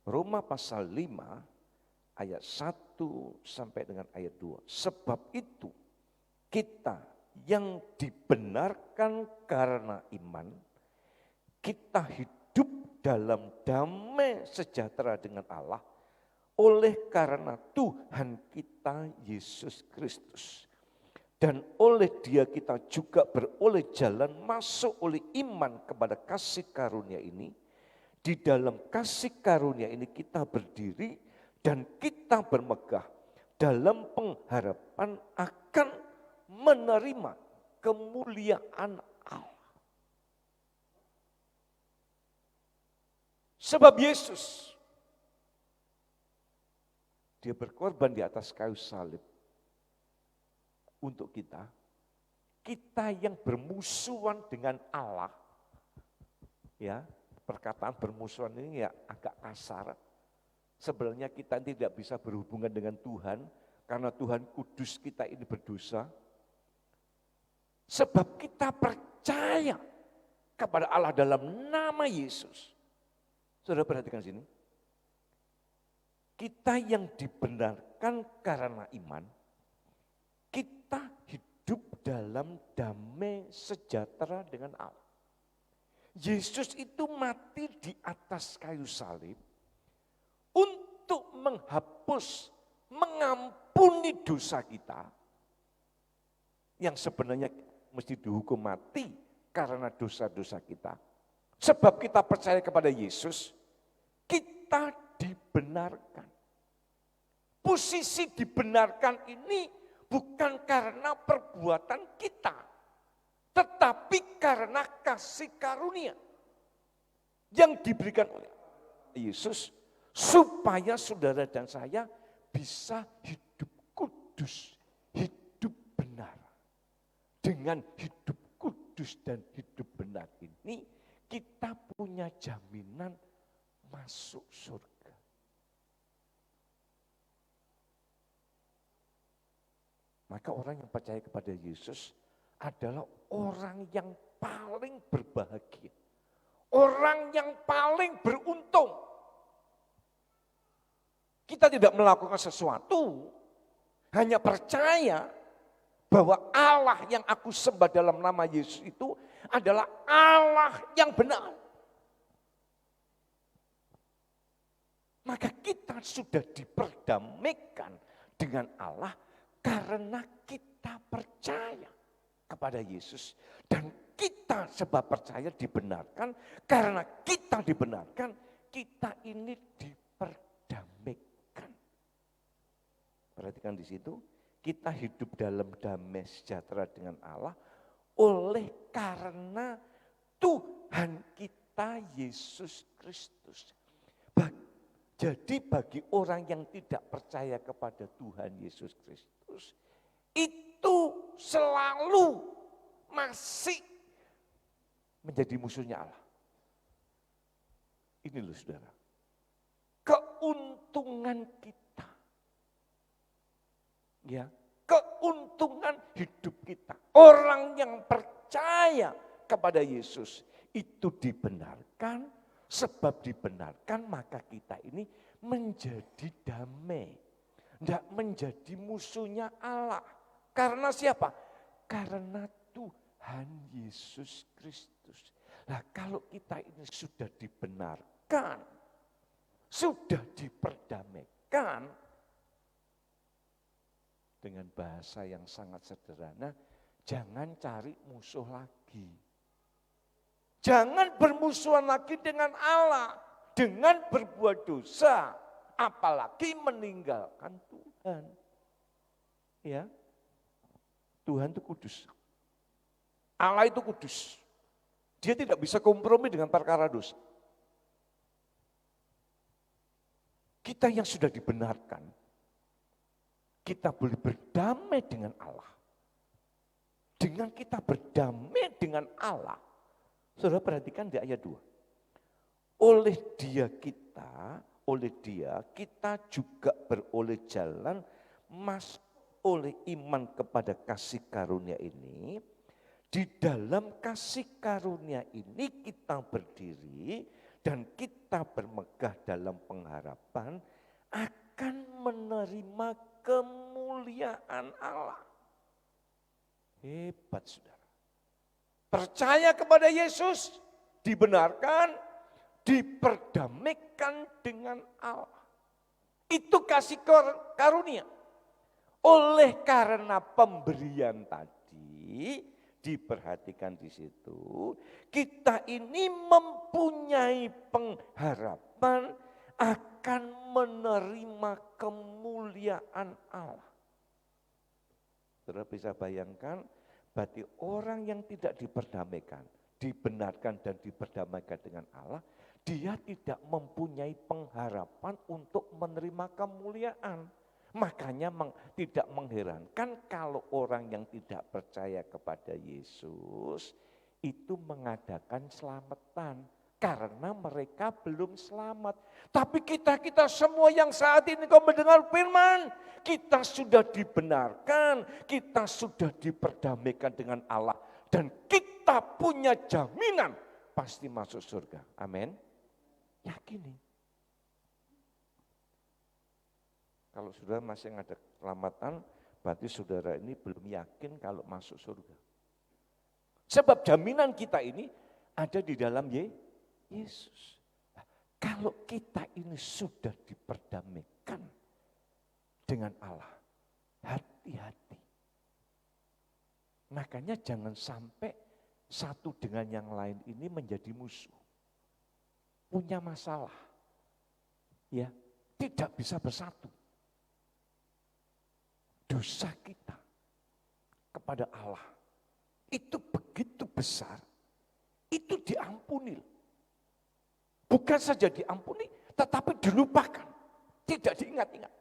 Roma pasal 5 ayat 1 sampai dengan ayat 2. Sebab itu kita yang dibenarkan karena iman, kita hidup dalam damai sejahtera dengan Allah oleh karena Tuhan kita Yesus Kristus. Dan oleh Dia kita juga beroleh jalan masuk oleh iman kepada kasih karunia ini. Di dalam kasih karunia ini kita berdiri dan kita bermegah dalam pengharapan akan menerima kemuliaan Allah. Sebab Yesus, Dia berkorban di atas kayu salib untuk kita yang bermusuhan dengan Allah, Ya, perkataan bermusuhan ini ya agak kasar. Sebenarnya kita tidak bisa berhubungan dengan Tuhan karena Tuhan kudus, kita ini berdosa. Sebab kita percaya kepada Allah dalam nama Yesus. Saudara perhatikan sini. Kita yang dibenarkan karena iman, kita hidup dalam damai sejahtera dengan Allah. Yesus itu mati di atas kayu salib untuk menghapus, mengampuni dosa kita yang sebenarnya mesti dihukum mati karena dosa-dosa kita. Sebab kita percaya kepada Yesus, kita dibenarkan. Posisi dibenarkan ini bukan karena perbuatan kita, tetapi karena kasih karunia yang diberikan oleh Yesus supaya saudara dan saya bisa hidup kudus, hidup benar. Dengan hidup kudus dan hidup benar ini kita punya jaminan masuk surga. Maka orang yang percaya kepada Yesus adalah orang yang paling berbahagia. Orang yang paling beruntung. Kita tidak melakukan sesuatu, hanya percaya bahwa Allah yang aku sembah dalam nama Yesus itu adalah Allah yang benar. Maka kita sudah diperdamaikan dengan Allah karena kita percaya kepada Yesus. Dan kita sebab percaya dibenarkan, karena kita dibenarkan, kita ini diperdamaikan. Perhatikan di situ, kita hidup dalam damai sejahtera dengan Allah oleh karena Tuhan kita Yesus Kristus. Jadi bagi orang yang tidak percaya kepada Tuhan Yesus Kristus, itu selalu masih menjadi musuhnya Allah. Ini loh saudara, keuntungan kita, ya, keuntungan hidup kita. Orang yang percaya kepada Yesus itu dibenarkan. Sebab dibenarkan maka kita ini menjadi damai. Tidak menjadi musuhnya Allah. Karena siapa? Karena Tuhan Yesus Kristus. Nah kalau kita ini sudah dibenarkan, sudah diperdamaikan, dengan bahasa yang sangat sederhana, jangan cari musuh lagi. Jangan bermusuhan lagi dengan Allah, dengan berbuat dosa, apalagi meninggalkan Tuhan. Ya, Tuhan itu kudus. Allah itu kudus. Dia tidak bisa kompromi dengan perkara dosa. Kita yang sudah dibenarkan, kita boleh berdamai dengan Allah. Dengan kita berdamai dengan Allah, saudara perhatikan di ayat 2. Oleh dia kita juga beroleh jalan masuk oleh iman kepada kasih karunia ini. Di dalam kasih karunia ini kita berdiri dan kita bermegah dalam pengharapan akan menerima kemuliaan Allah. Hebat saudara. Percaya kepada Yesus, dibenarkan, diperdamaikan dengan Allah. Itu kasih karunia. Oleh karena pemberian tadi, diperhatikan di situ, kita ini mempunyai pengharapan akan menerima kemuliaan Allah. Saudara bisa bayangkan, berarti orang yang tidak diperdamaikan, dibenarkan dan diperdamaikan dengan Allah, dia tidak mempunyai pengharapan untuk menerima kemuliaan. Makanya tidak mengherankan kalau orang yang tidak percaya kepada Yesus itu mengadakan selamatan, karena mereka belum selamat. Tapi kita semua yang saat ini kau mendengar firman, kita sudah dibenarkan, kita sudah diperdamaikan dengan Allah. Dan kita punya jaminan pasti masuk surga. Amin. Yakini. Kalau saudara masih ada keselamatan, berarti saudara ini belum yakin kalau masuk surga. Sebab jaminan kita ini ada di dalam Yesus. Nah, kalau kita ini sudah diperdamaikan dengan Allah, hati-hati. Makanya jangan sampai satu dengan yang lain ini menjadi musuh. Punya masalah. Ya, tidak bisa bersatu. Dosa kita kepada Allah itu begitu besar, itu diampuni. Bukan saja diampuni, tetapi dilupakan, tidak diingat-ingat.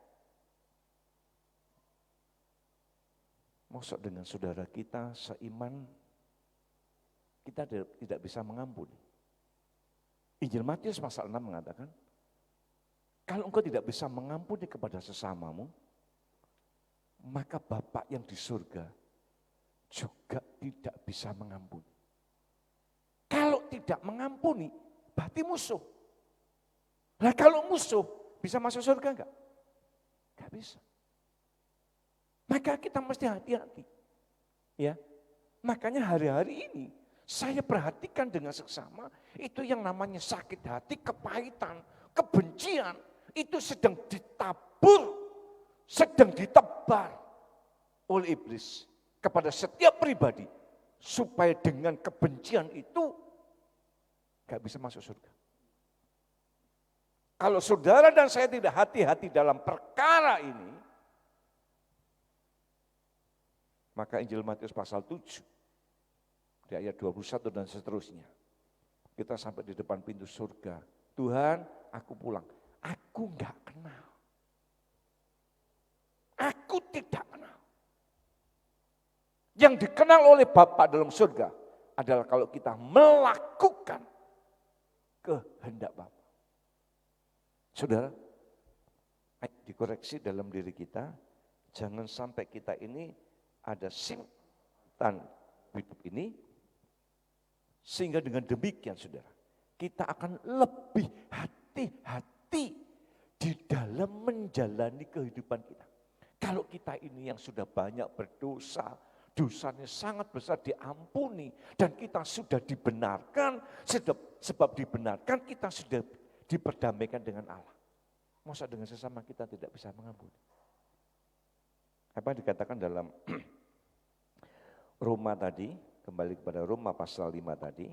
Maksud dengan saudara kita seiman, kita tidak bisa mengampuni. Injil Matius pasal 6 mengatakan, kalau engkau tidak bisa mengampuni kepada sesamamu, maka Bapa yang di surga juga tidak bisa mengampuni. Kalau tidak mengampuni, berarti musuh. Nah kalau musuh, bisa masuk surga enggak? Enggak bisa. Maka kita mesti hati-hati. Ya, makanya hari-hari ini saya perhatikan dengan seksama, itu yang namanya sakit hati, kepahitan, kebencian, itu sedang ditabur, sedang ditebar oleh iblis kepada setiap pribadi, supaya dengan kebencian itu gak bisa masuk surga. Kalau saudara dan saya tidak hati-hati dalam perkara ini, maka Injil Matius pasal 7, di ayat 21 dan seterusnya, kita sampai di depan pintu surga. Tuhan, aku pulang. Aku gak kenal. Aku tidak kenal. Yang dikenal oleh Bapa dalam surga adalah kalau kita melakukan kehendak Bapa. Saudara, dikoreksi dalam diri kita, jangan sampai kita ini ada simpan hidup ini, sehingga dengan demikian saudara, kita akan lebih hati-hati di dalam menjalani kehidupan kita. Kalau kita ini yang sudah banyak berdosa, dosanya sangat besar diampuni, dan kita sudah dibenarkan, sebab dibenarkan kita sudah diperdamaikan dengan Allah. Masa dengan sesama kita tidak bisa mengampuni? Apa yang dikatakan dalam Roma tadi, kembali kepada Roma pasal 5 tadi,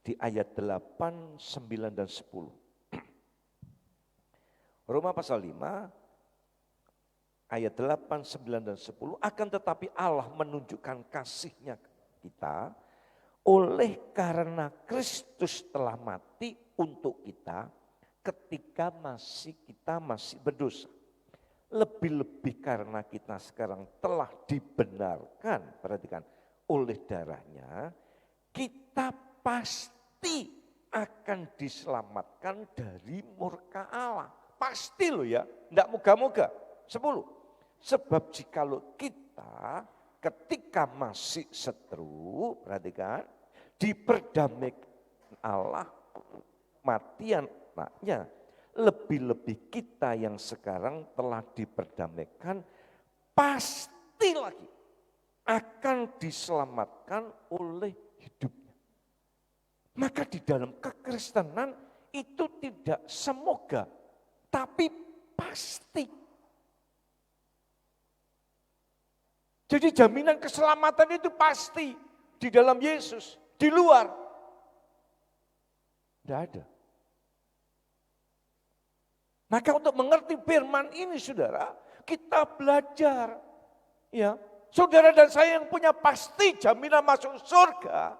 di ayat 8, 9, dan 10. Roma pasal 5, ayat 8, 9, dan 10, akan tetapi Allah menunjukkan kasih-Nya kita, oleh karena Kristus telah mati untuk kita ketika kita masih berdosa. Lebih-lebih karena kita sekarang telah dibenarkan, perhatikan, oleh darah-Nya, kita pasti akan diselamatkan dari murka Allah. Pasti loh ya, enggak moga-moga. 10. Sebab jikalau kita ketika masih seteru, perhatikan, diperdamaikan Allah, mati anaknya, lebih-lebih kita yang sekarang telah diperdamaikan, pasti lagi akan diselamatkan oleh hidupnya. Maka di dalam kekristenan itu tidak semoga, tapi pasti. Jadi jaminan keselamatan itu pasti di dalam Yesus, di luar tidak ada. Maka untuk mengerti firman ini saudara, kita belajar. Ya, saudara dan saya yang punya pasti jaminan masuk surga,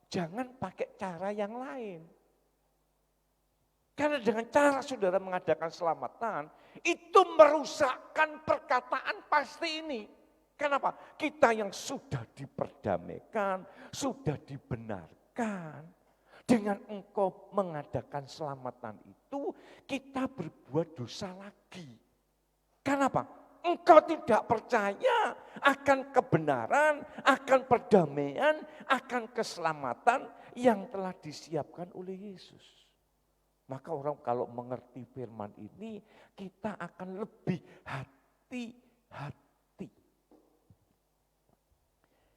jangan pakai cara yang lain. Karena dengan cara saudara mengadakan selamatan, itu merusakkan perkataan pasti ini. Kenapa? Kita yang sudah diperdamaikan, sudah dibenarkan, Dengan engkau mengadakan selamatan itu, kita berbuat dosa lagi. Kenapa? Engkau tidak percaya akan kebenaran, akan perdamaian, akan keselamatan yang telah disiapkan oleh Yesus. Maka orang kalau mengerti firman ini, kita akan lebih hati-hati.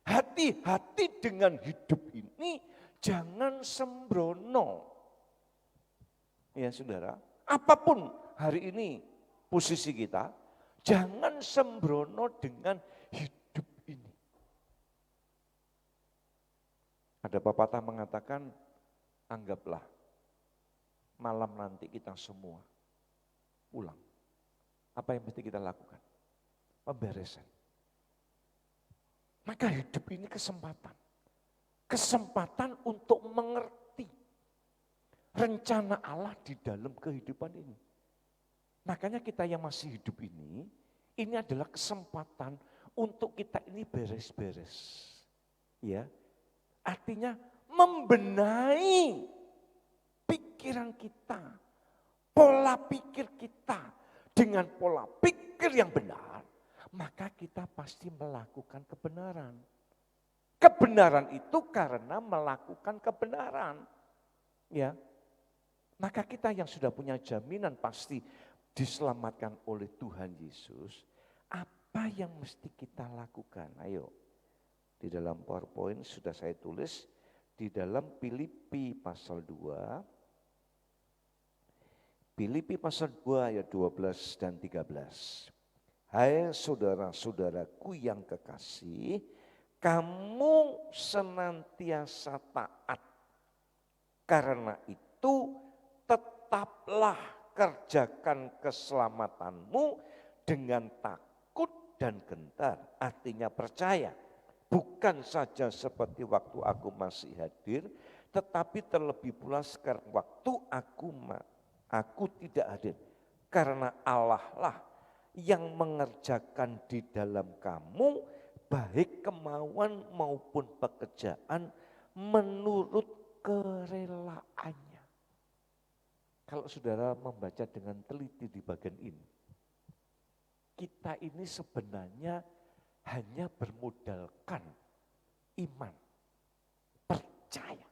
Hati-hati dengan hidup ini, jangan sembrono. Ya saudara, apapun hari ini posisi kita, jangan sembrono dengan hidup ini. Ada pepatah mengatakan, anggaplah malam nanti kita semua pulang. Apa yang mesti kita lakukan? Pemberesan. Maka hidup ini kesempatan. Kesempatan untuk mengerti rencana Allah di dalam kehidupan ini. Makanya kita yang masih hidup ini adalah kesempatan untuk kita ini beres-beres. Ya, artinya membenahi pikiran kita, pola pikir kita dengan pola pikir yang benar, maka kita pasti melakukan kebenaran. Kebenaran itu karena melakukan kebenaran. Ya. Maka kita yang sudah punya jaminan pasti diselamatkan oleh Tuhan Yesus. Apa yang mesti kita lakukan? Ayo. Di dalam PowerPoint sudah saya tulis di dalam Filipi pasal 2. Filipi pasal 2 ayat 12 dan 13. Hai saudara-saudaraku yang kekasih, kamu senantiasa taat. Karena itu tetaplah kerjakan keselamatanmu dengan takut dan gentar. Artinya percaya. Bukan saja seperti waktu aku masih hadir, tetapi terlebih pula sekarang waktu aku tidak hadir. Karena Allah lah yang mengerjakan di dalam kamu baik kemauan maupun pekerjaan menurut kerelaannya. Kalau saudara membaca dengan teliti di bagian ini, kita ini sebenarnya hanya bermodalkan iman, percaya.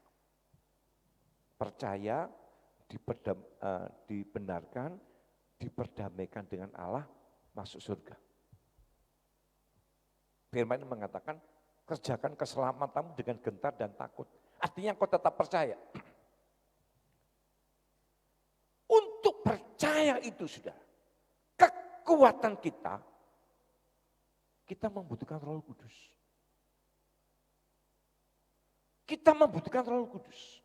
Percaya, dibenarkan, diperdamaikan dengan Allah, masuk surga. Firman ini mengatakan, kerjakan keselamatanmu dengan gentar dan takut. Artinya kau tetap percaya. Untuk percaya itu sudah, kekuatan kita membutuhkan Roh Kudus. Kita membutuhkan Roh Kudus.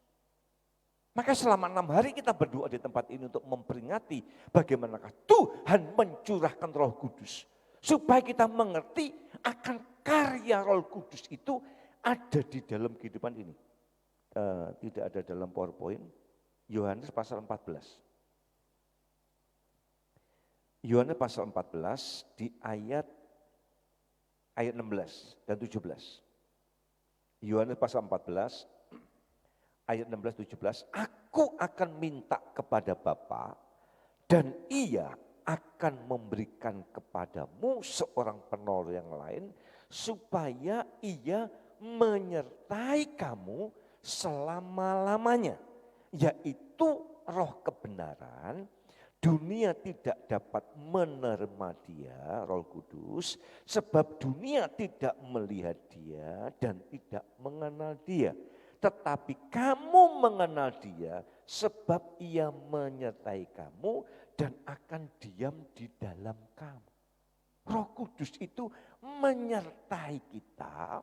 Maka selama 6 hari kita berdoa di tempat ini untuk memperingati bagaimanakah Tuhan mencurahkan Roh Kudus. Supaya kita mengerti akan karya Roh Kudus itu ada di dalam kehidupan ini. Tidak ada dalam PowerPoint. Yohanes pasal 14. Yohanes pasal 14 di ayat 16 dan 17. Yohanes pasal 14 ayat 16-17, aku akan minta kepada Bapa dan ia akan memberikan kepadamu seorang penolong yang lain supaya ia menyertai kamu selama-lamanya, yaitu Roh kebenaran. Dunia tidak dapat menerima dia, Roh Kudus, sebab dunia tidak melihat dia dan tidak mengenal dia. Tetapi kamu mengenal dia sebab ia menyertai kamu dan akan diam di dalam kamu. Roh Kudus itu menyertai kita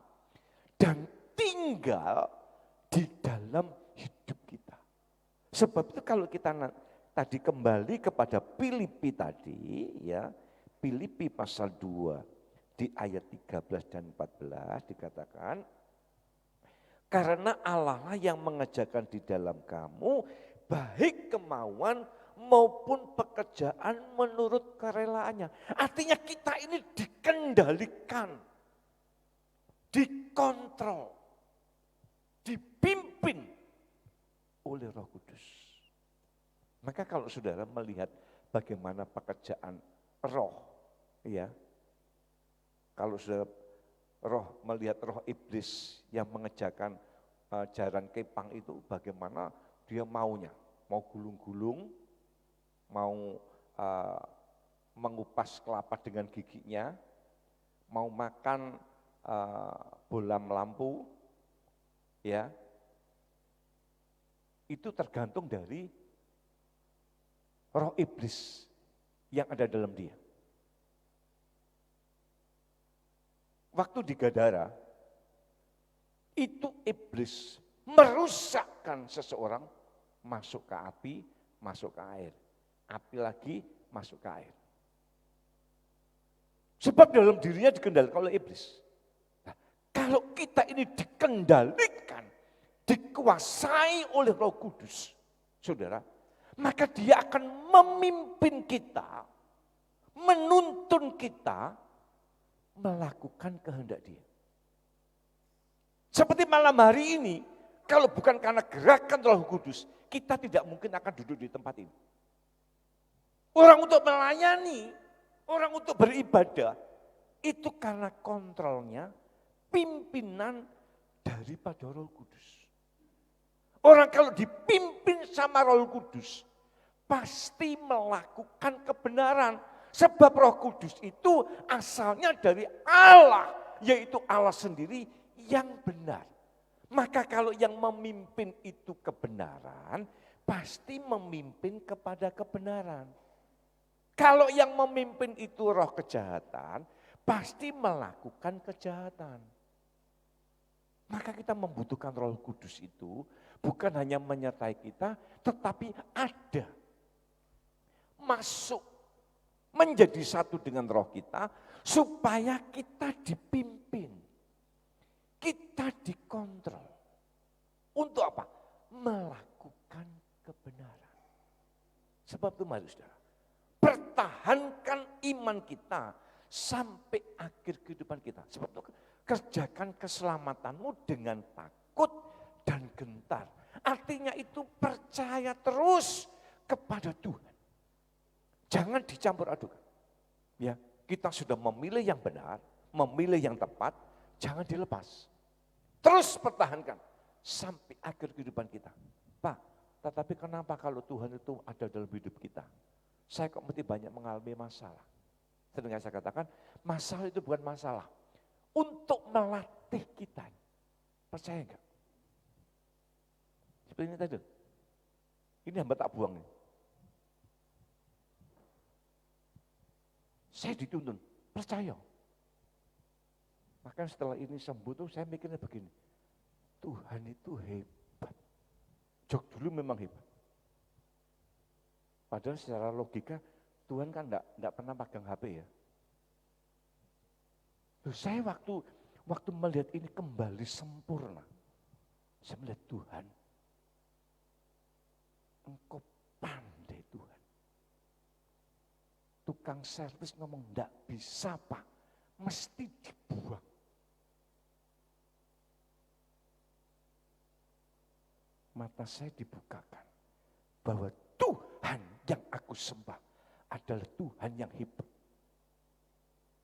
dan tinggal di dalam hidup kita. Sebab itu kalau kita tadi kembali kepada Filipi tadi, ya, Filipi pasal 2 di ayat 13 dan 14 dikatakan, karena Allah lah yang mengerjakan di dalam kamu baik kemauan maupun pekerjaan menurut kerelaannya. Artinya kita ini dikendalikan, dikontrol, dipimpin oleh Roh Kudus. Maka kalau saudara melihat bagaimana pekerjaan roh, ya, kalau saudara melihat roh iblis yang mengejarkan jaran kepang itu, bagaimana dia maunya, mau gulung-gulung, mau mengupas kelapa dengan giginya, mau makan bolam lampu, ya, itu tergantung dari roh iblis yang ada dalam dia. Waktu di Gadara, itu iblis merusakkan seseorang, masuk ke api, masuk ke air. Api lagi, masuk ke air. Sebab dalam dirinya dikendalikan oleh iblis. Nah, kalau kita ini dikendalikan, dikuasai oleh Roh Kudus, saudara, maka dia akan memimpin kita, menuntun kita, melakukan kehendak dia. Seperti malam hari ini, kalau bukan karena gerakan Roh Kudus, kita tidak mungkin akan duduk di tempat ini. Orang untuk melayani, orang untuk beribadah, itu karena kontrolnya, pimpinan daripada Roh Kudus. Orang kalau dipimpin sama Roh Kudus, pasti melakukan kebenaran. Sebab Roh Kudus itu asalnya dari Allah, yaitu Allah sendiri yang benar. Maka kalau yang memimpin itu kebenaran, pasti memimpin kepada kebenaran. Kalau yang memimpin itu roh kejahatan, pasti melakukan kejahatan. Maka kita membutuhkan Roh Kudus itu bukan hanya menyertai kita, tetapi ada masuk menjadi satu dengan roh kita supaya kita dipimpin, kita dikontrol. Untuk apa? Melakukan kebenaran. Sebab itu mari saudara, pertahankan iman kita sampai akhir kehidupan kita. Sebab itu kerjakan keselamatanmu dengan takut dan gentar. Artinya itu percaya terus kepada Tuhan. Jangan dicampur adukan. Ya, kita sudah memilih yang benar, memilih yang tepat, jangan dilepas. Terus pertahankan sampai akhir kehidupan kita. Pak, tetapi kenapa kalau Tuhan itu ada dalam hidup kita? Saya kok mesti banyak mengalami masalah. Sedangkan saya katakan, masalah itu bukan masalah. Untuk melatih kita. Percaya enggak? Seperti ini tadi. Ini hamba tak buang. Saya dituntun, percaya. Maka setelah ini sembuh tuh saya mikirnya begini. Tuhan itu hebat. Jok dulu memang hebat. Padahal secara logika Tuhan kan enggak pernah pegang HP ya. Saya waktu melihat ini kembali sempurna. Saya melihat Tuhan, Engkau pandai Tuhan. Tukang servis ngomong enggak bisa Pak, mesti dibuang. Mata saya dibukakan bahwa Tuhan yang aku sembah adalah Tuhan yang hebat.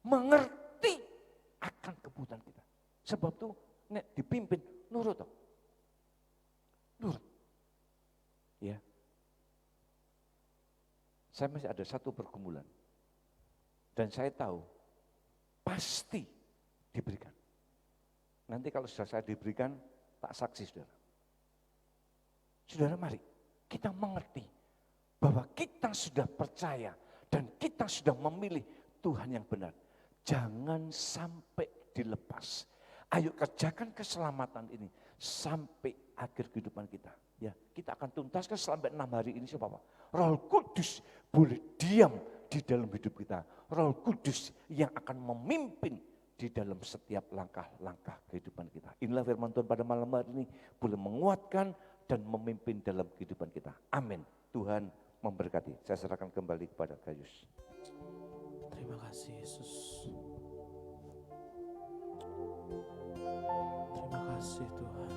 Mengerti akan kebutuhan kita. Sebab itu nek dipimpin nurut toh. Nurut. Ya. Saya masih ada satu pergumulan. Dan saya tahu pasti diberikan. Nanti kalau sudah saya diberikan, tak saksi saudara. Saudara mari kita mengerti bahwa kita sudah percaya dan kita sudah memilih Tuhan yang benar. Jangan sampai dilepas. Ayo kerjakan keselamatan ini sampai akhir kehidupan kita. Ya, kita akan tuntaskan sampai 6 hari ini siapa Pak? Roh Kudus boleh diam di dalam hidup kita. Roh Kudus yang akan memimpin di dalam setiap langkah-langkah kehidupan kita. Inilah firman Tuhan pada malam hari ini boleh menguatkan dan memimpin dalam kehidupan kita. Amin. Tuhan memberkati. Saya serahkan kembali kepada Gayus. Terima kasih Yesus. Terima kasih Tuhan.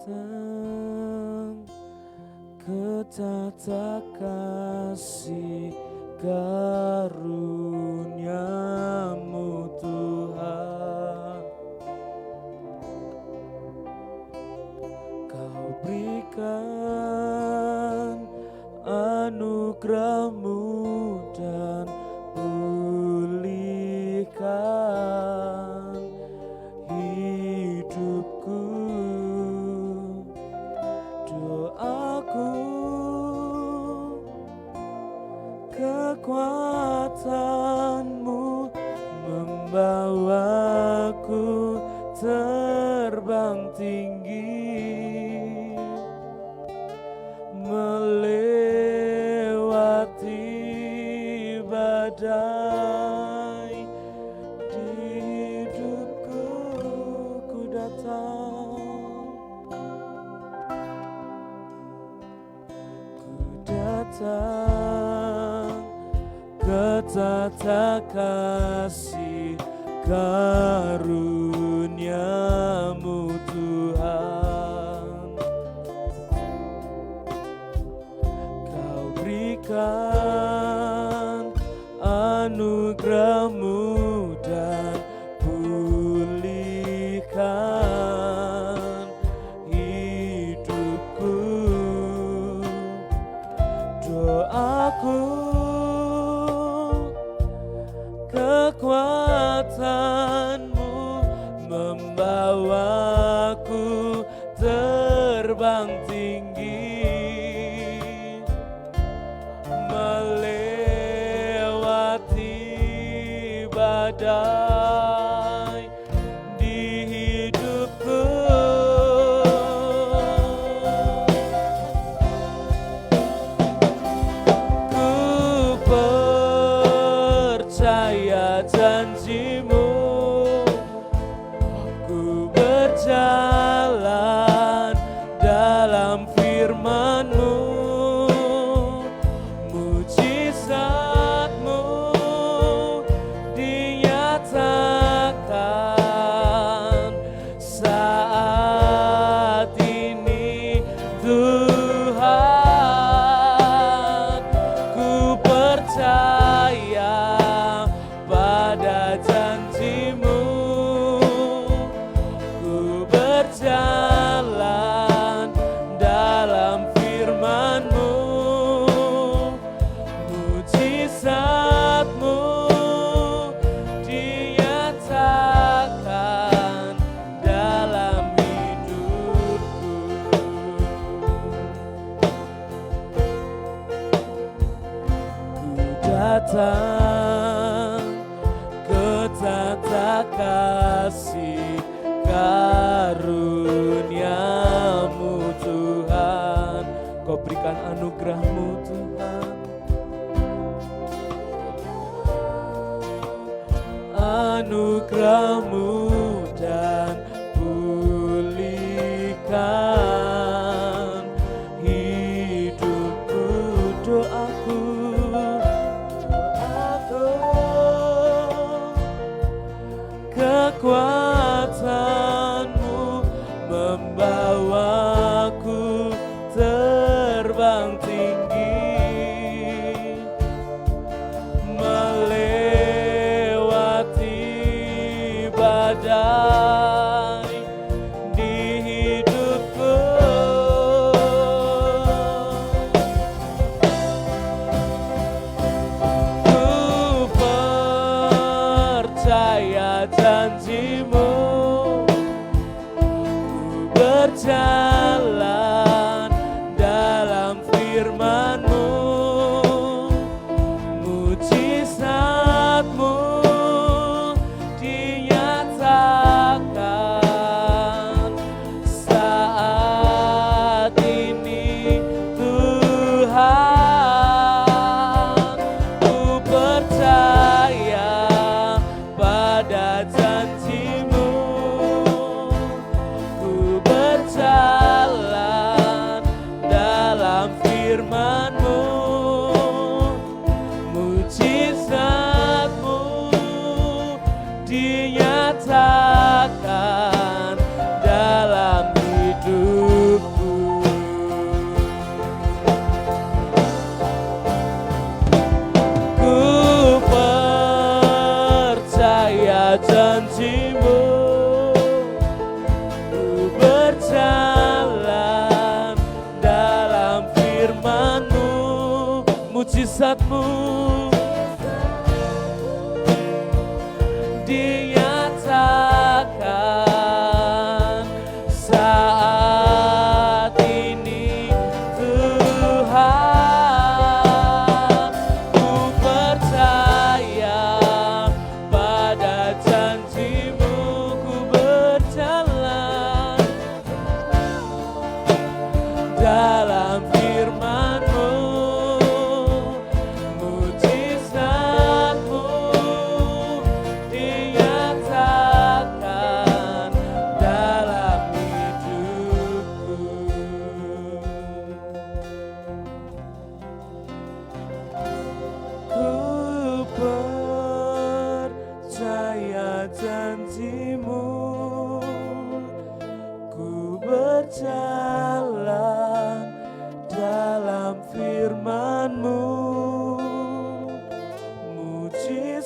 datang ke tata kasih karunia-Mu Tuhan. Kau berikan anugerah-Mu dan pulihkan hidupku. Doaku, kekuatan-Mu membawaku terbang tinggi, melewati badai. Di hidupku ku datang, ke tata kasih karunia-Mu Tuhan. Kau berikan anugerah-Mu dan pulihkan hidupku. Doaku, kekuatan-Mu membawaku terbang tinggi, melewati badai. Di hidupku ku percaya janji-Mu, ku berjalan dalam firman-Mu, mujizat-Mu dinyatakan saat ini Tuhan. Ku percaya pada janji-Mu, ku berjalan dalam firman-Mu, mujizat-Mu dinyatakan dalam hidupku. Ku datang ke tata kasih karunia-Mu Tuhan. Kau berikan anugerah-Mu Tuhan, anugerah-Mu dan pulihkan hidupku. Doaku, kekuatan-Mu membawaku terbang tinggi, melewati badai. Di hidupku ku percaya janji-Mu, ku berjalan dalam firman-Mu, mujizat-Mu dinyatakan saat ini Tuhan. Ku percaya pada janji-Mu, ku percaya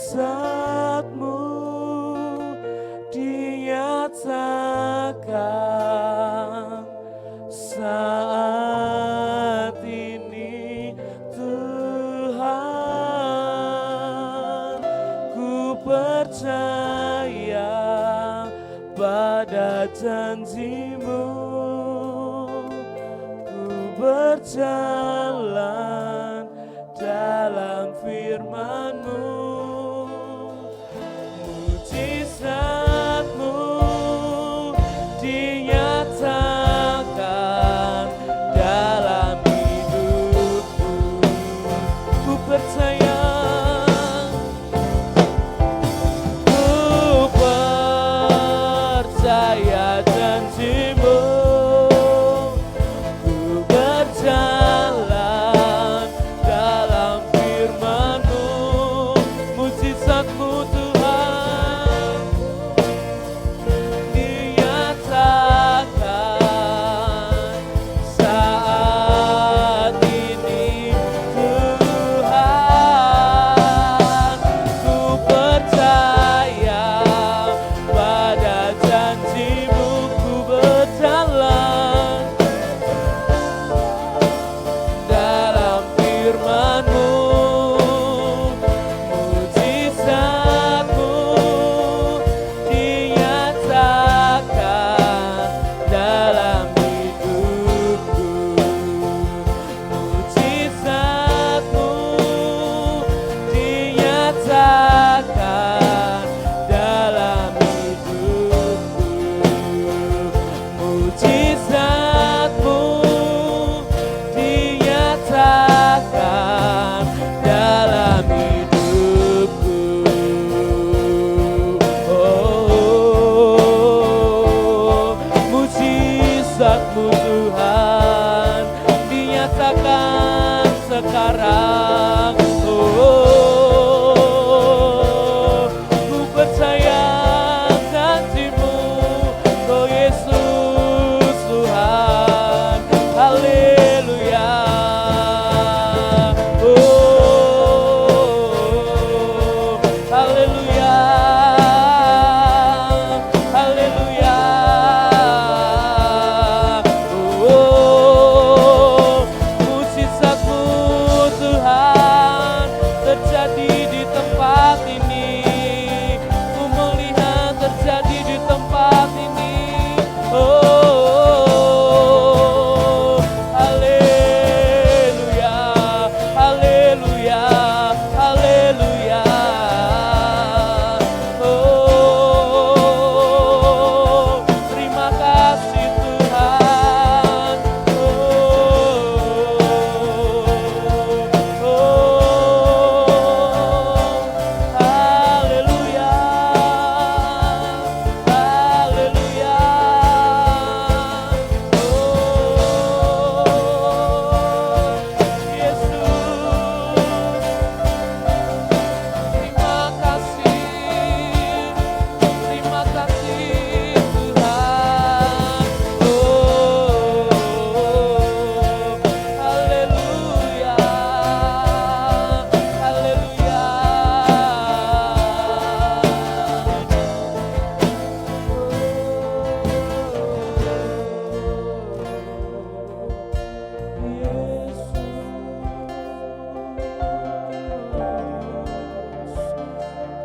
Mujizat-Mu dinyatakan saat ini Tuhan. Ku percaya pada janji-Mu, ku berjalan dalam firman-Mu. Mujizat-Mu dinyatakan dalam hidupku. Ku percaya, ku percaya janji-Mu, ku berjalan dalam firman-Mu. Mujizat-Mu Tuhan dinyatakan saat ini Tuhan. Ku percaya pada janji-Mu, ku berjalan dalam firman-Mu. Mujizat-Mu dinyatakan dalam hidupku. Mujizat-Mu dinyatakan dalam hidupku. Mujizat-Mu dinyatakan dalam hidupku. Oh, mujizat-Mu Tuhan dinyatakan sekarang. Oh, ku percaya janji-Mu, oh Yesus Tuhan. Haleluya. Oh, haleluya. Haleluya. Oh, mujizat-Mu Tuhan terjadi di tempat ini. Ku melihat terjadi di tempat ini. Oh, haleluya, haleluya, haleluya. Oh, terima kasih Tuhan. Haleluya, haleluya.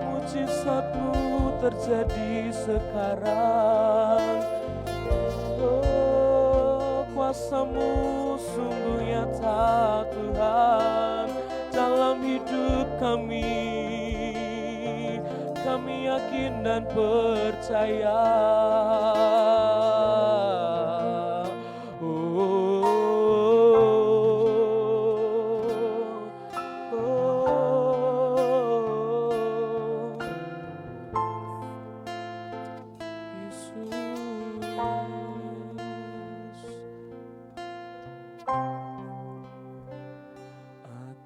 Mujizat-Mu terjadi sekarang. Oh, kuasa-Mu sungguh nyata Tuhan dalam hidup kami. Kami yakin dan percaya.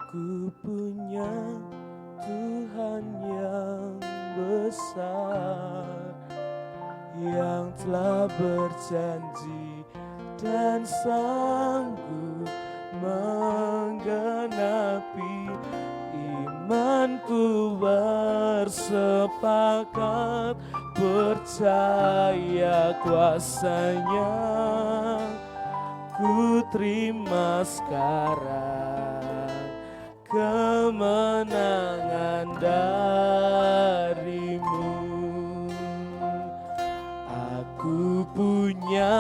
Aku punya Tuhan yang besar, yang telah berjanji dan sanggup menggenapi iman imanku bersepakat percaya kuasanya, ku terima sekarang kemenangan darimu. Aku punya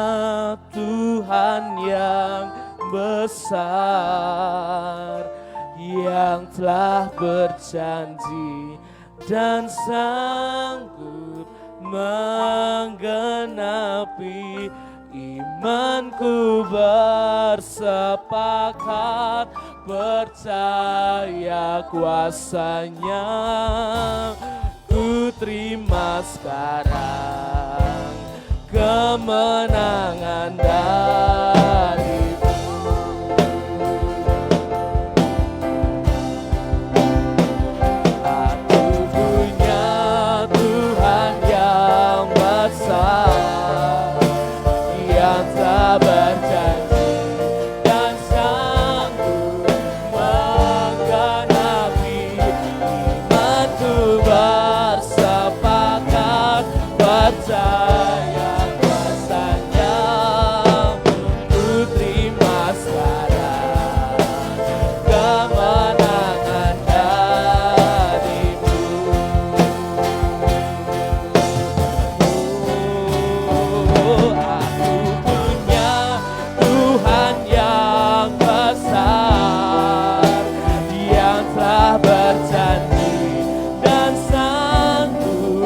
Tuhan yang besar, yang telah berjanji dan sanggup menggenapi. Imanku bersepakat percaya kuasanya, ku terima sekarang kemenangan darimu. Aku punya Tuhan yang besar, yang tak berjanji dan sanggup menggenapi. Imanku bersepakat percaya kuasanya, ku terima sekarang kemenangan darimu. Aku punya Tuhan yang besar, yang telah berjanji dan sanggup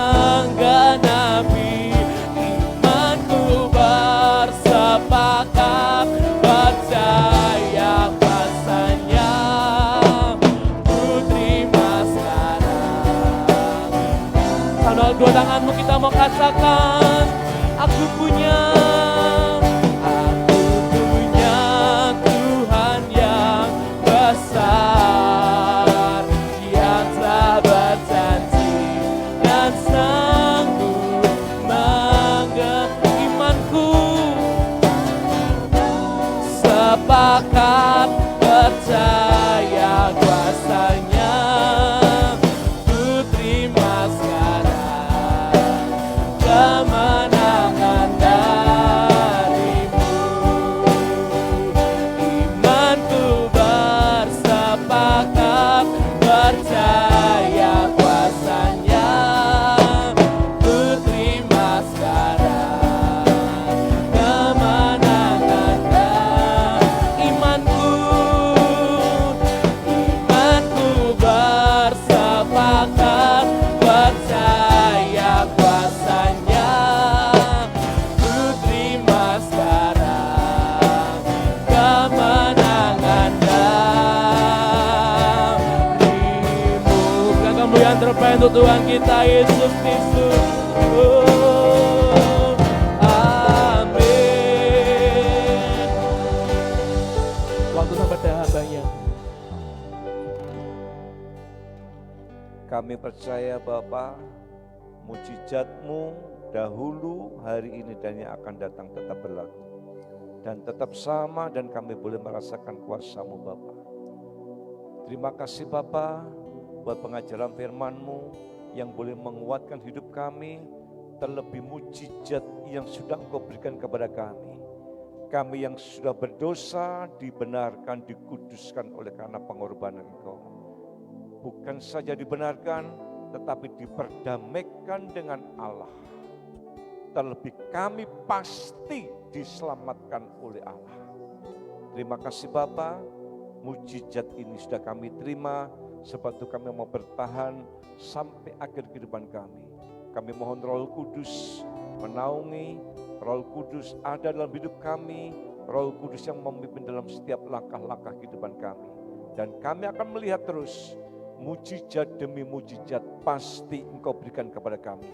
menggenapi. Imanku bersepakat percaya kuasanya, ku terima sekarang. Sambil dua tanganmu kita mau katakan, aku punya Tuhan yang besar, yang telah berjanji dan sanggup menggenapi. Imanku sepakat percaya kuasanya, ku terima sekarang kemenangan darimu. Imanku bersepakat percaya kuasanya, ku terima sekarang kemenangan imanku bersepakat percaya kuasanya, ku terima sekarang kemenangan darimu. Berikan kemuliaan terbaik untuk Tuhan kita Yesus Kristus. Oh, amin. Waktu sampai hambanya. Kami percaya Bapa, mujizat-Mu dahulu, hari ini dan yang akan datang tetap berlaku dan tetap sama, dan kami boleh merasakan kuasa-Mu Bapa. Terima kasih Bapa buat pengajaran firman-Mu yang boleh menguatkan hidup kami, terlebih mujizat yang sudah Engkau berikan kepada kami. Kami yang sudah berdosa dibenarkan, dikuduskan oleh karena pengorbanan Engkau. Bukan saja dibenarkan, tetapi diperdamaikan dengan Allah. Terlebih kami pasti diselamatkan oleh Allah. Terima kasih Bapa, mujizat ini sudah kami terima, sebab itu kami mau bertahan sampai akhir kehidupan kami. Kami mohon Roh Kudus menaungi, Roh Kudus ada dalam hidup kami, Roh Kudus yang memimpin dalam setiap langkah-langkah kehidupan kami. Dan kami akan melihat terus mujizat demi mujizat pasti Engkau berikan kepada kami.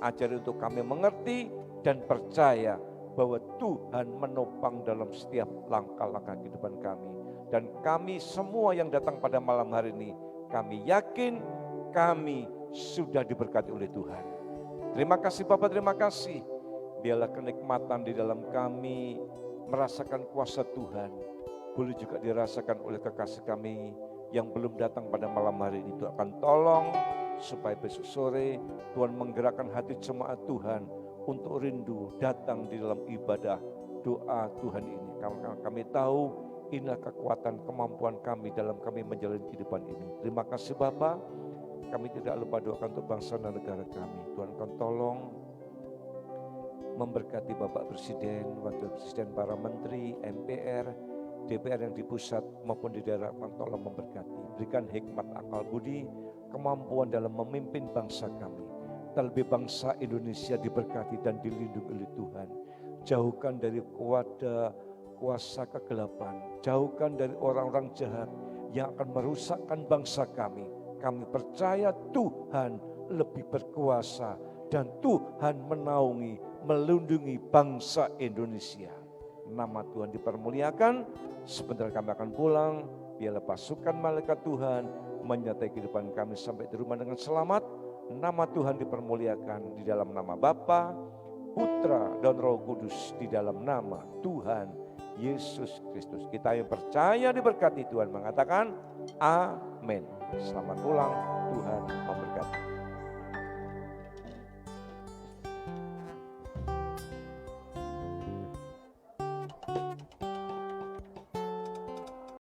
Ajari untuk kami mengerti dan percaya bahwa Tuhan menopang dalam setiap langkah-langkah kehidupan kami. Dan kami semua yang datang pada malam hari ini, kami yakin kami sudah diberkati oleh Tuhan. Terima kasih Bapak, terima kasih. Biarlah kenikmatan di dalam kami merasakan kuasa Tuhan boleh juga dirasakan oleh kekasih kami yang belum datang pada malam hari ini. Tuhan akan tolong supaya besok sore Tuhan menggerakkan hati jemaat Tuhan untuk rindu datang di dalam ibadah doa Tuhan ini. Karena kami tahu inilah kekuatan kemampuan kami dalam kami menjalani kehidupan ini. Terima kasih Bapa. Kami tidak lupa doakan untuk bangsa dan negara kami. Tuhan akan tolong memberkati Bapak Presiden, Wakil Presiden, para Menteri, MPR, DPR yang di pusat maupun di daerah, tolong memberkati. Berikan hikmat akal budi, kemampuan dalam memimpin bangsa kami. Terlebih bangsa Indonesia diberkati dan dilindungi oleh Tuhan. Jauhkan dari kuasa kegelapan, jauhkan dari orang-orang jahat yang akan merusakkan bangsa kami. Kami percaya Tuhan lebih berkuasa dan Tuhan menaungi, melindungi bangsa Indonesia. Nama Tuhan dipermuliakan. Sebentar kami akan pulang. Biarlah pasukan malaikat Tuhan menyertai kehidupan kami sampai di rumah dengan selamat. Nama Tuhan dipermuliakan di dalam nama Bapa, Putra dan Roh Kudus, di dalam nama Tuhan Yesus Kristus. Kita yang percaya diberkati, Tuhan mengatakan amin. Selamat pulang, Tuhan